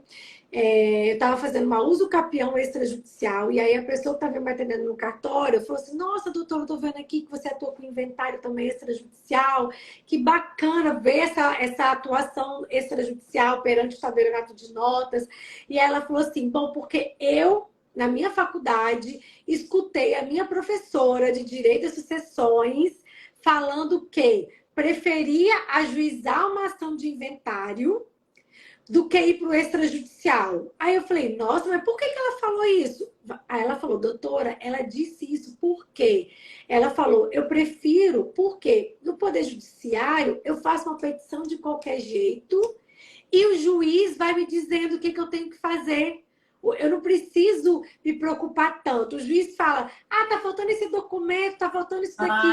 S1: Eu estava fazendo uma uso capião extrajudicial, e aí a pessoa que estava me atendendo no cartório falou assim: Nossa, doutor, eu estou vendo aqui que você atua com inventário também extrajudicial, que bacana ver essa atuação extrajudicial perante o tabelionato de notas. E ela falou assim: Bom, porque eu, na minha faculdade, escutei a minha professora de Direito e Sucessões falando que preferia ajuizar uma ação de inventário do que ir para o extrajudicial. Aí eu falei, nossa, mas por que ela falou isso? Aí ela falou, doutora, ela disse isso por quê? Ela falou, eu prefiro, porque no Poder Judiciário eu faço uma petição de qualquer jeito e o juiz vai me dizendo o que eu tenho que fazer. Eu não preciso me preocupar tanto. O juiz fala, tá faltando esse documento, tá faltando isso daqui.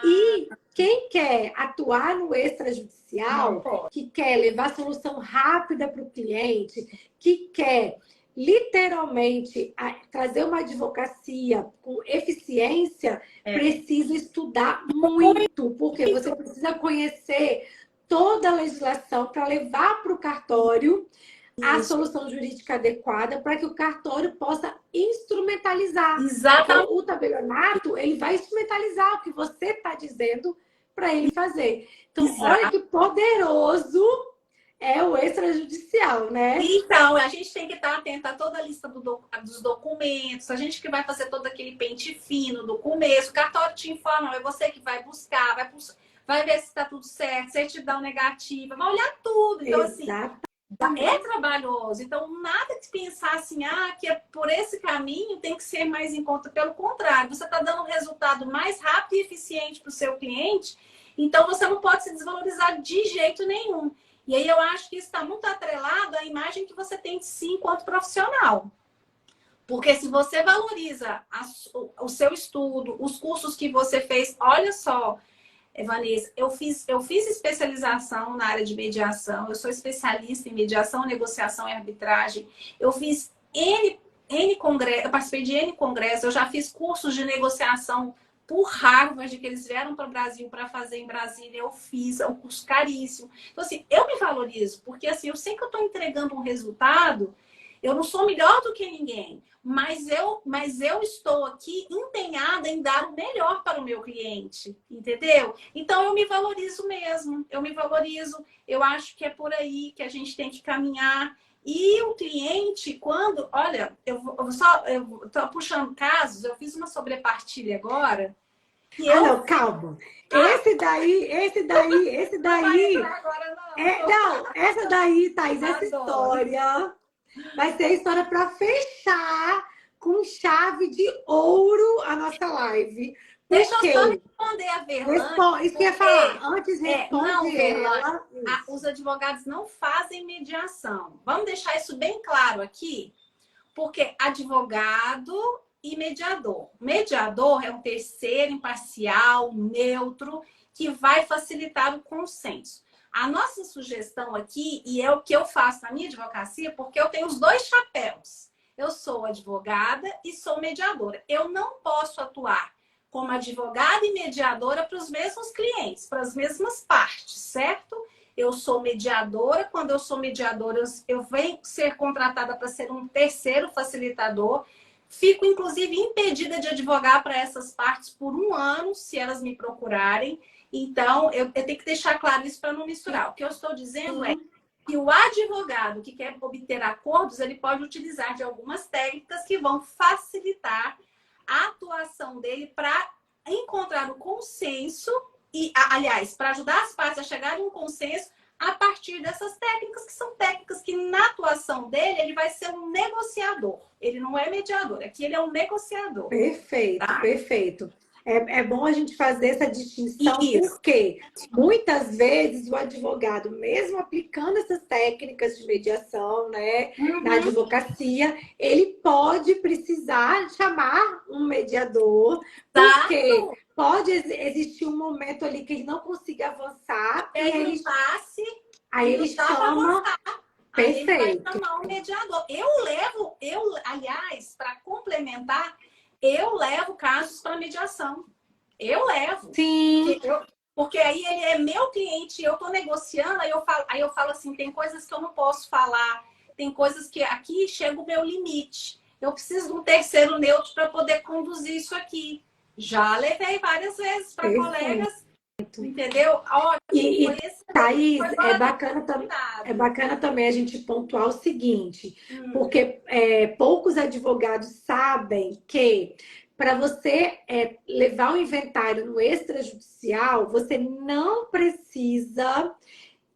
S1: E quem quer atuar no extrajudicial, que quer levar solução rápida para o cliente, que quer literalmente trazer uma advocacia com eficiência, precisa estudar muito, porque você precisa conhecer toda a legislação para levar para o cartório a solução jurídica adequada para que o cartório possa instrumentalizar. Porque
S2: Exatamente.
S1: o tabelionato, ele vai instrumentalizar o que você está dizendo para ele fazer. Então, olha que poderoso é o extrajudicial, né?
S2: Então, a gente tem que estar atento a toda a lista dos documentos, a gente que vai fazer todo aquele pente fino do começo, o cartório te informa, é você que vai buscar, vai ver se está tudo certo, certidão negativa, vai olhar tudo. Então,
S1: Exato.
S2: assim, é trabalhoso. Então, nada de pensar assim, que é por esse caminho tem que ser mais em conta. Pelo contrário, você está dando um resultado mais rápido e eficiente para o seu cliente, então você não pode se desvalorizar de jeito nenhum. E aí eu acho que isso está muito atrelado à imagem que você tem de si enquanto profissional. Porque se você valoriza o seu estudo, os cursos que você fez, olha só, Vanessa, eu fiz especialização na área de mediação, eu sou especialista em mediação, negociação e arbitragem. Eu fiz N congresso, eu participei de N congressos, eu já fiz cursos de negociação por Harvard, que eles vieram para o Brasil para fazer em Brasília, eu fiz, é um curso caríssimo. Então, assim, eu me valorizo, porque assim, eu sei que eu estou entregando um resultado, eu não sou melhor do que ninguém, mas eu estou aqui empenhada em dar o melhor para o meu cliente, entendeu? Então, eu me valorizo mesmo, eu me valorizo, eu acho que é por aí que a gente tem que caminhar. E o cliente, quando... Olha, eu tô puxando casos, eu fiz uma sobrepartilha agora, que
S1: Ah,
S2: eu...
S1: não, calma.
S2: Ah,
S1: Esse
S2: não vai
S1: daí.
S2: entrar agora,
S1: É,
S2: não.
S1: não, essa daí, Thaís, essa
S2: Adoro.
S1: história vai ser a história para fechar com chave de ouro a nossa live.
S2: Deixa
S1: Por
S2: eu só
S1: quê?
S2: responder a Verlane,
S1: Responde, isso que eu ia falar.
S2: porque...
S1: Antes responde
S2: não, Verlane,
S1: ela.
S2: os
S1: Isso.
S2: advogados não fazem mediação. Vamos deixar isso bem claro aqui? Porque advogado e mediador. Mediador é um terceiro imparcial, neutro, que vai facilitar o consenso. A nossa sugestão aqui, e é o que eu faço na minha advocacia, porque eu tenho os dois chapéus. Eu sou advogada e sou mediadora. Eu não posso atuar como advogada e mediadora para os mesmos clientes, para as mesmas partes, certo? Eu sou mediadora. Quando eu sou mediadora, eu venho ser contratada para ser um terceiro facilitador. Fico, inclusive, impedida de advogar para essas partes por um ano, se elas me procurarem. Então, eu tenho que deixar claro isso para não misturar. O que eu estou dizendo é que o advogado que quer obter acordos, ele pode utilizar de algumas técnicas que vão facilitar a atuação dele para encontrar o consenso e, aliás, para ajudar as partes a chegarem a um consenso a partir dessas técnicas, que são técnicas que, na atuação dele, ele vai ser um negociador. Ele não é mediador, aqui ele é um negociador.
S1: Perfeito,
S2: Tá?
S1: perfeito. É bom a gente fazer essa distinção,
S2: Isso.
S1: porque muitas vezes o advogado, mesmo aplicando essas técnicas de mediação, né, na advocacia, ele pode precisar chamar um mediador, porque
S2: Exato.
S1: pode existir um momento ali que ele não consiga avançar e
S2: Tem um impasse
S1: aí
S2: e
S1: ele
S2: não dá para
S1: chama.
S2: avançar. Aí ele vai
S1: Perfeito.
S2: chamar um mediador. Aliás, para complementar, eu levo casos para mediação. Eu levo.
S1: Sim,
S2: Porque aí ele é meu cliente, eu estou negociando, aí eu falo assim, tem coisas que eu não posso falar, tem coisas que aqui chega o meu limite. Eu preciso de um terceiro neutro para poder conduzir isso aqui. Já levei várias vezes para
S1: perfeito.
S2: colegas, entendeu? Ótimo, foi excelente,
S1: Thaís,
S2: foi fora do
S1: é
S2: combinado.
S1: bacana também a gente pontuar o seguinte, porque poucos advogados sabem que para você levar o inventário no extrajudicial, você não precisa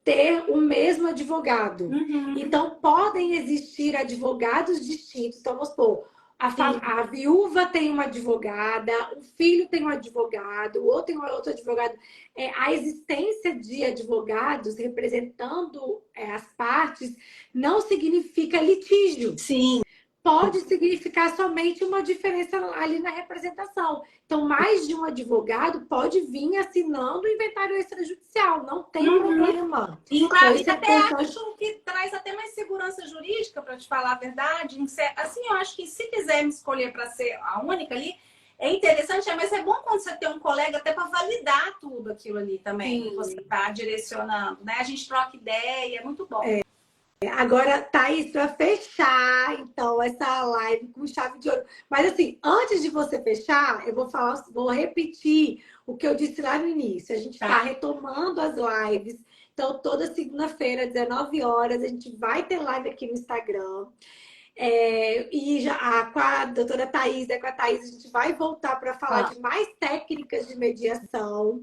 S1: ter o mesmo advogado. Então, podem existir advogados distintos. Então, vamos supor, a viúva tem uma advogada, o filho tem um advogado, o outro tem outro advogado. A existência de advogados representando as partes não significa litígio.
S2: Sim.
S1: Pode significar somente uma diferença ali na representação. Então, mais de um advogado pode vir assinando o inventário extrajudicial, não tem problema. Então,
S2: E
S1: isso é
S2: até
S1: importante.
S2: acho que traz até mais segurança jurídica, para te falar a verdade. Assim, eu acho que se quiser me escolher para ser a única ali, é interessante, mas é bom quando você tem um colega até para validar tudo aquilo ali também, que você está direcionando, né? A gente troca ideia, é muito bom.
S1: Agora, Thaís, para fechar, então, essa live com chave de ouro. Mas, assim, antes de você fechar, eu vou repetir o que eu disse lá no início. A gente está retomando as lives. Então, toda segunda-feira, 19 horas, a gente vai ter live aqui no Instagram. E com a doutora Thaís, com a Thaís, a gente vai voltar para falar de mais técnicas de mediação.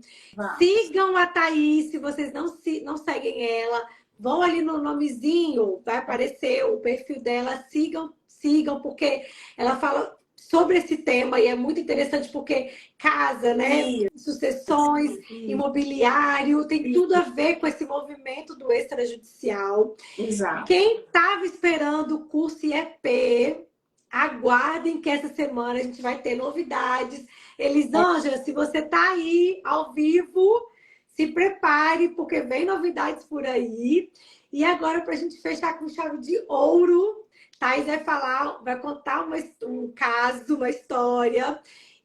S1: Sigam a Thaís, se vocês não seguem ela. Vão ali no nomezinho, vai aparecer o perfil dela, sigam, porque ela fala sobre esse tema e é muito interessante porque casa, né? Sucessões, imobiliário, tem tudo a ver com esse movimento do extrajudicial.
S2: Exato.
S1: Quem estava esperando o curso IEP, aguardem que essa semana a gente vai ter novidades. Elisângela, se você está aí ao vivo, se prepare, porque vem novidades por aí. E agora, para a gente fechar com chave de ouro, Thais vai contar um caso, uma história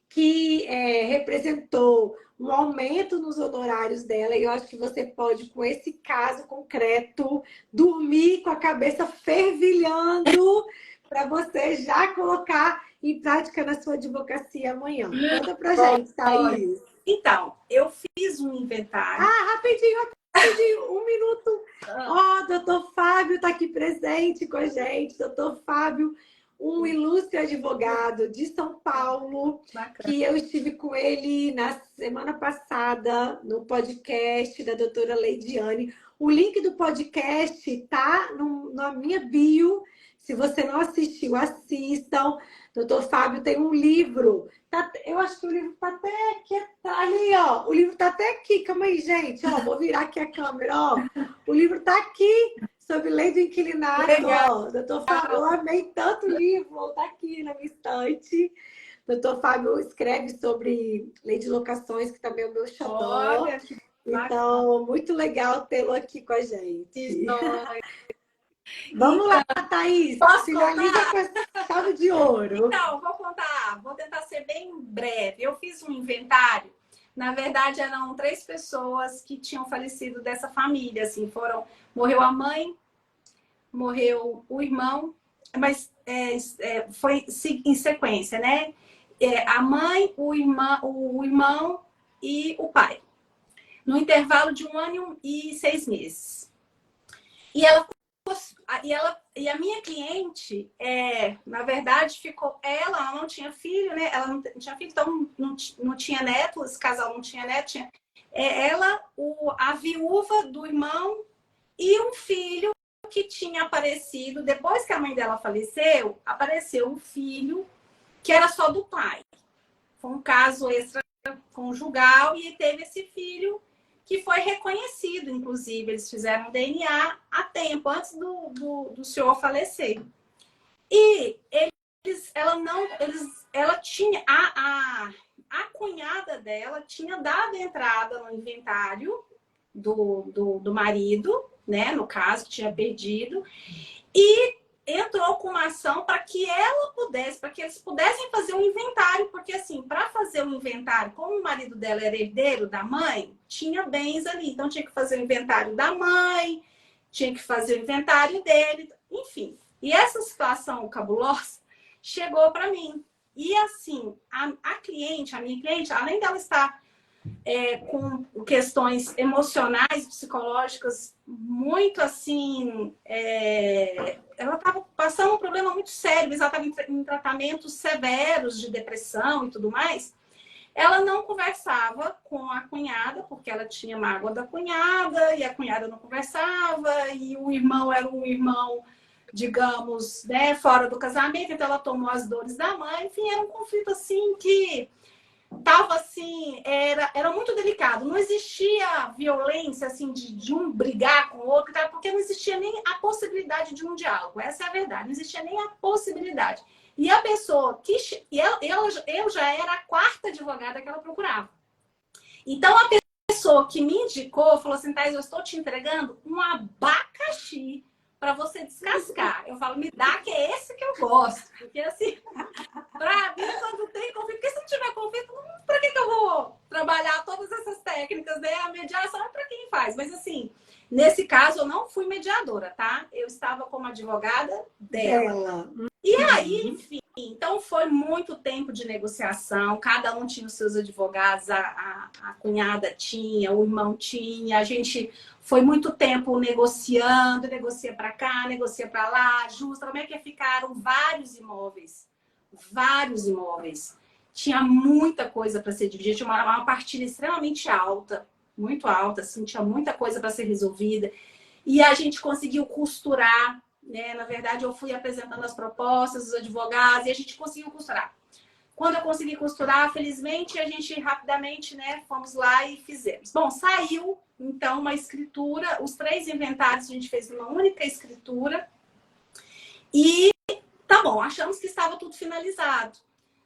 S1: que representou um aumento nos honorários dela. E eu acho que você pode, com esse caso concreto, dormir com a cabeça fervilhando para você já colocar em prática na sua advocacia amanhã. Conta pra gente, Thaís.
S2: Então, eu fiz um inventário.
S1: Rapidinho, um minuto. Ó, doutor Fábio está aqui presente com a gente. Doutor Fábio, um ilustre advogado de São Paulo, que eu estive com ele na semana passada no podcast da doutora Leidiane. O link do podcast tá na minha bio. Se você não assistiu, assistam. Doutor Fábio tem um livro. Eu acho que o livro tá até aqui. Tá ali, ó. O livro tá até aqui. Calma aí, gente. Ó, vou virar aqui a câmera, ó. O livro tá aqui. Sobre lei do inquilinato. Ó. Doutor Fábio, eu amei tanto o livro. Tá aqui na minha estante. Doutor Fábio escreve sobre lei de locações, que também é o meu xodó. Então, muito legal tê-lo aqui com a gente. Vamos lá, Thaís. Finaliza com essa chave de ouro.
S2: Então, vou contar. Vou tentar ser bem breve. Eu fiz um inventário. Na verdade, eram 3 pessoas que tinham falecido dessa família. Assim, morreu a mãe, morreu o irmão, mas foi em sequência, né? A mãe, o irmão e o pai. No intervalo de 1 ano e 6 meses. E a minha cliente, na verdade, ela não tinha filho, né? Ela não tinha filho, então não tinha neto, esse casal não tinha neto. Ela, a viúva do irmão e um filho que tinha aparecido, depois que a mãe dela faleceu, apareceu um filho que era só do pai. Foi um caso extraconjugal e teve esse filho que foi reconhecido, inclusive. Eles fizeram DNA a tempo, antes do senhor falecer. E ela tinha, a cunhada dela tinha dado entrada no inventário do marido, né, no caso, que tinha perdido, e entrou com uma ação para que eles pudessem fazer um inventário, porque assim, para fazer um inventário, como o marido dela era herdeiro da mãe, tinha bens ali, então tinha que fazer o inventário da mãe, tinha que fazer o inventário dele, enfim. E essa situação cabulosa chegou para mim. E assim, a minha cliente, além dela estar com questões emocionais, psicológicas, muito assim, ela estava passando um problema muito sério, ela estava em tratamentos severos de depressão e tudo mais. Ela não conversava com a cunhada, porque ela tinha mágoa da cunhada, e a cunhada não conversava, e o irmão era um irmão, digamos, né, fora do casamento, então ela tomou as dores da mãe. Enfim, era um conflito assim que tava assim, era muito delicado. Não existia violência assim de um brigar com o outro, porque não existia nem a possibilidade de um diálogo. Essa é a verdade, não existia nem a possibilidade. E a pessoa eu já era a 4ª advogada que ela procurava. Então a pessoa que me indicou falou assim: Thais, eu estou te entregando um abacaxi para você descascar. Eu falo, me dá, que é esse que eu gosto. Porque assim, para mim, quando tem conflito, porque se não tiver conflito, para que eu vou trabalhar todas essas técnicas, né? A mediação é para quem faz. Mas assim, nesse caso, eu não fui mediadora, tá? Eu estava como advogada dela. E aí, enfim, então foi muito tempo de negociação, cada um tinha os seus advogados, a cunhada tinha, o irmão tinha, a gente foi muito tempo negociando, negocia para cá, negocia para lá, justa, como é que ficaram vários imóveis. Tinha muita coisa para ser dividida, tinha uma partilha extremamente alta, muito alta, assim, tinha muita coisa para ser resolvida. E a gente conseguiu costurar, né? Na verdade, eu fui apresentando as propostas dos advogados e a gente conseguiu costurar. Quando eu consegui costurar, felizmente, a gente rapidamente, né, fomos lá e fizemos. Bom, saiu, então, uma escritura, os 3 inventários a gente fez numa única escritura. E tá bom, achamos que estava tudo finalizado.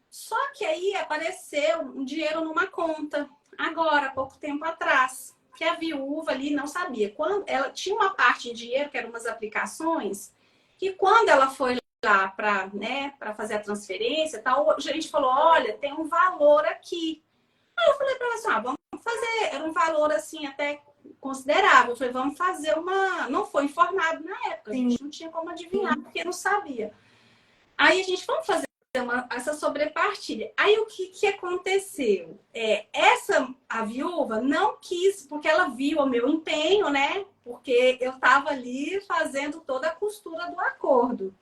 S2: Só que aí apareceu um dinheiro numa conta, agora, há pouco tempo atrás, que a viúva ali não sabia. Quando ela tinha uma parte em dinheiro, que eram umas aplicações, que quando ela foi lá para, né, para fazer a transferência e tal, o gerente falou, olha, tem um valor aqui. Aí eu falei para ela assim, vamos fazer, era um valor assim até considerável. Eu falei, vamos fazer uma... Não foi informado na época, a gente não tinha como adivinhar, porque não sabia. Aí a gente, vamos fazer essa sobrepartilha. Aí o que aconteceu? A viúva não quis, porque ela viu o meu empenho, né? Porque eu estava ali fazendo toda a costura do acordo.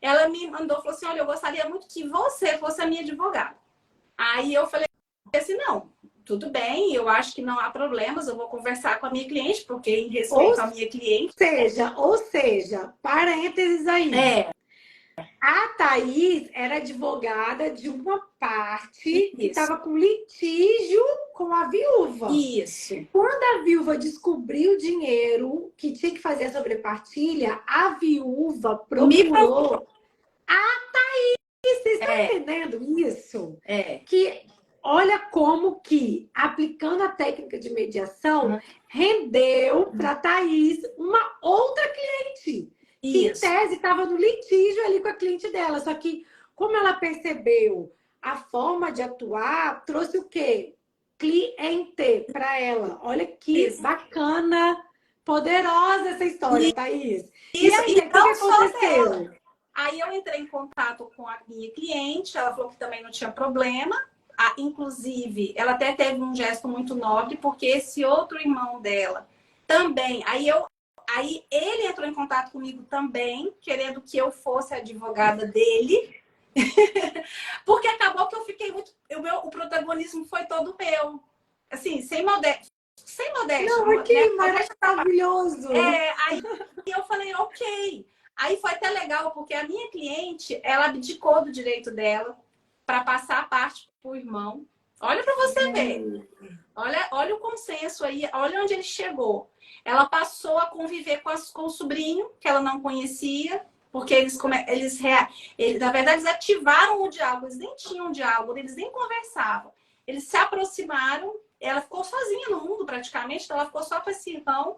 S2: Ela me mandou, falou assim, olha, eu gostaria muito que você fosse a minha advogada. Aí eu falei assim, não, tudo bem, eu acho que não há problemas, eu vou conversar com a minha cliente, porque em respeito à minha cliente...
S1: Ou seja, parênteses aí. A Thaís era advogada de uma parte que estava com litígio com a viúva.
S2: Isso.
S1: Quando a viúva descobriu o dinheiro que tinha que fazer a sobrepartilha, a viúva procurou a Thaís. Você está entendendo isso? Que olha como que, aplicando a técnica de mediação, rendeu para a Thaís uma outra cliente. Que, em tese, estava no litígio ali com a cliente dela. Só que, como ela percebeu a forma de atuar, trouxe o quê? Cliente para ela. Olha que bacana, poderosa essa história, Thaís. E aí, o que aconteceu?
S2: Aí eu entrei em contato com a minha cliente, ela falou que também não tinha problema. Inclusive, ela até teve um gesto muito nobre, porque esse outro irmão dela também... Aí ele entrou em contato comigo também, querendo que eu fosse a advogada dele. Porque acabou que eu fiquei muito... O protagonismo foi todo meu. Assim, sem modéstia. Sem modéstia.
S1: Não, que maravilhoso!
S2: Aí eu falei, ok. Aí foi até legal, porque a minha cliente, ela abdicou do direito dela para passar a parte para o irmão. Olha para você ver. Olha o consenso aí, olha onde ele chegou. Ela passou a conviver com o sobrinho, que ela não conhecia, porque eles, na verdade, eles ativaram o diálogo, eles nem tinham diálogo, eles nem conversavam. Eles se aproximaram, ela ficou sozinha no mundo praticamente, então ela ficou só com esse irmão.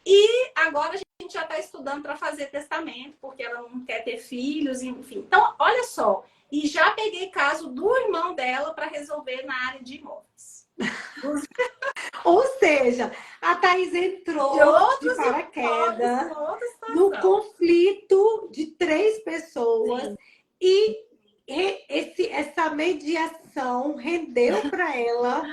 S2: E agora a gente já está estudando para fazer testamento, porque ela não quer ter filhos, enfim. Então, olha só, e já peguei caso do irmão dela para resolver na área de imóveis.
S1: Ou seja, a Thaís entrou de paraquedas no conflito de 3 pessoas. Sim. E essa mediação rendeu para ela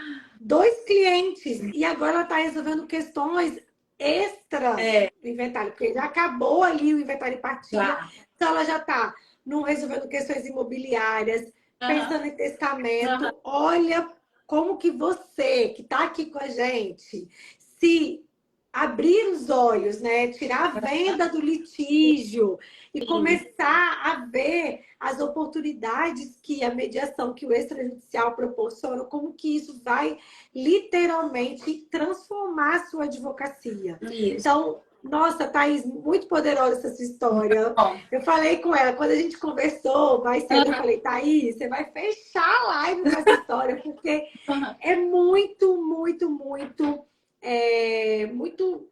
S1: 2 clientes. E agora ela está resolvendo questões extra do inventário, porque já acabou ali o inventário e partilha. Então ela já está resolvendo questões imobiliárias, pensando em testamento. Olha como que você, que está aqui com a gente, se abrir os olhos, né? Tirar a venda do litígio e começar a ver as oportunidades que a mediação, que o extrajudicial proporciona, como que isso vai literalmente transformar a sua advocacia. Isso. Então, nossa, Thaís, muito poderosa essa sua história. Eu falei com ela, quando a gente conversou mais cedo, eu falei, Thaís, você vai fechar a live com essa história, porque é muito, muito, muito, muito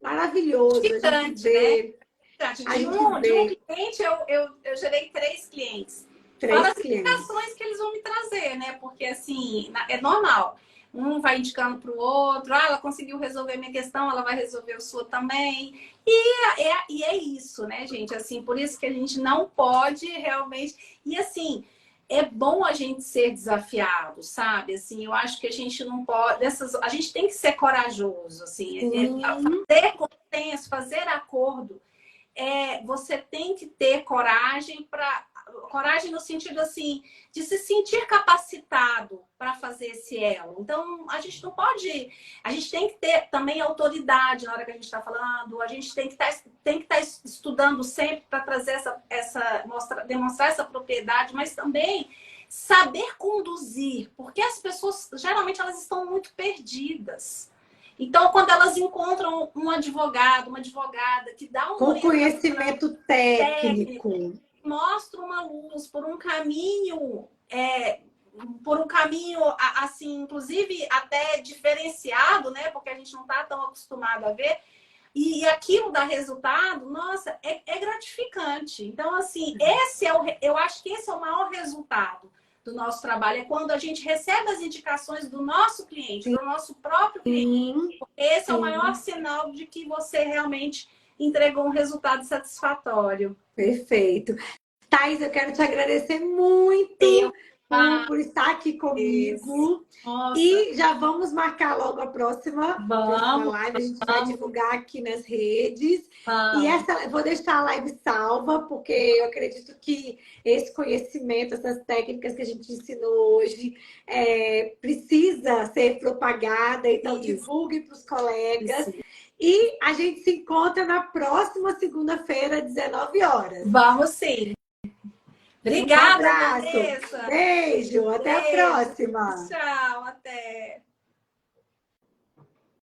S1: maravilhoso a gente ver.
S2: Né? De um cliente, eu gerei 3 clientes.
S1: 3
S2: Fora as indicações que eles vão me trazer, né? Porque, assim, é normal. Um vai indicando para o outro, ela conseguiu resolver minha questão, ela vai resolver a sua também. E é isso, né, gente? Assim, por isso que a gente não pode realmente... E, assim, é bom a gente ser desafiado, sabe? Assim, eu acho que a gente não pode... A gente tem que ser corajoso, assim. Fazer consenso, fazer acordo. Você tem que ter coragem coragem no sentido assim de se sentir capacitado para fazer esse elo. Então a gente não pode, a gente tem que ter também autoridade na hora que a gente está falando. A gente tem que estar estudando sempre para trazer demonstrar essa propriedade, mas também saber conduzir, porque as pessoas geralmente elas estão muito perdidas. Então, quando elas encontram um advogado, uma advogada que dá um
S1: com conhecimento técnico,
S2: mostra uma luz por um caminho, assim, inclusive até diferenciado, né? Porque a gente não está tão acostumado a ver. e aquilo dá resultado, nossa, é gratificante. Então, assim, eu acho que esse é o maior resultado do nosso trabalho, é quando a gente recebe as indicações do nosso cliente, do nosso próprio cliente.
S1: Sim,
S2: Esse é o maior
S1: sim.
S2: sinal de que você realmente entregou um resultado satisfatório.
S1: Perfeito. Thais, eu quero te agradecer
S2: Eu
S1: muito por estar aqui
S2: agradeço.
S1: comigo.
S2: Nossa,
S1: E já vamos marcar logo a próxima
S2: vamos,
S1: live. A gente vai
S2: vamos,
S1: divulgar aqui nas redes. E
S2: vamos.
S1: essa, eu vou deixar a live salva, porque eu acredito que esse conhecimento, essas técnicas que a gente ensinou hoje, precisa ser propagada. Então,
S2: Isso,
S1: divulgue para os colegas.
S2: isso.
S1: E a gente se encontra na próxima segunda-feira, 19 horas.
S2: Vamos sim.
S1: Um
S2: Obrigada,
S1: abraço,
S2: Vanessa.
S1: beijo, até a
S2: Beijo.
S1: próxima.
S2: Tchau, até.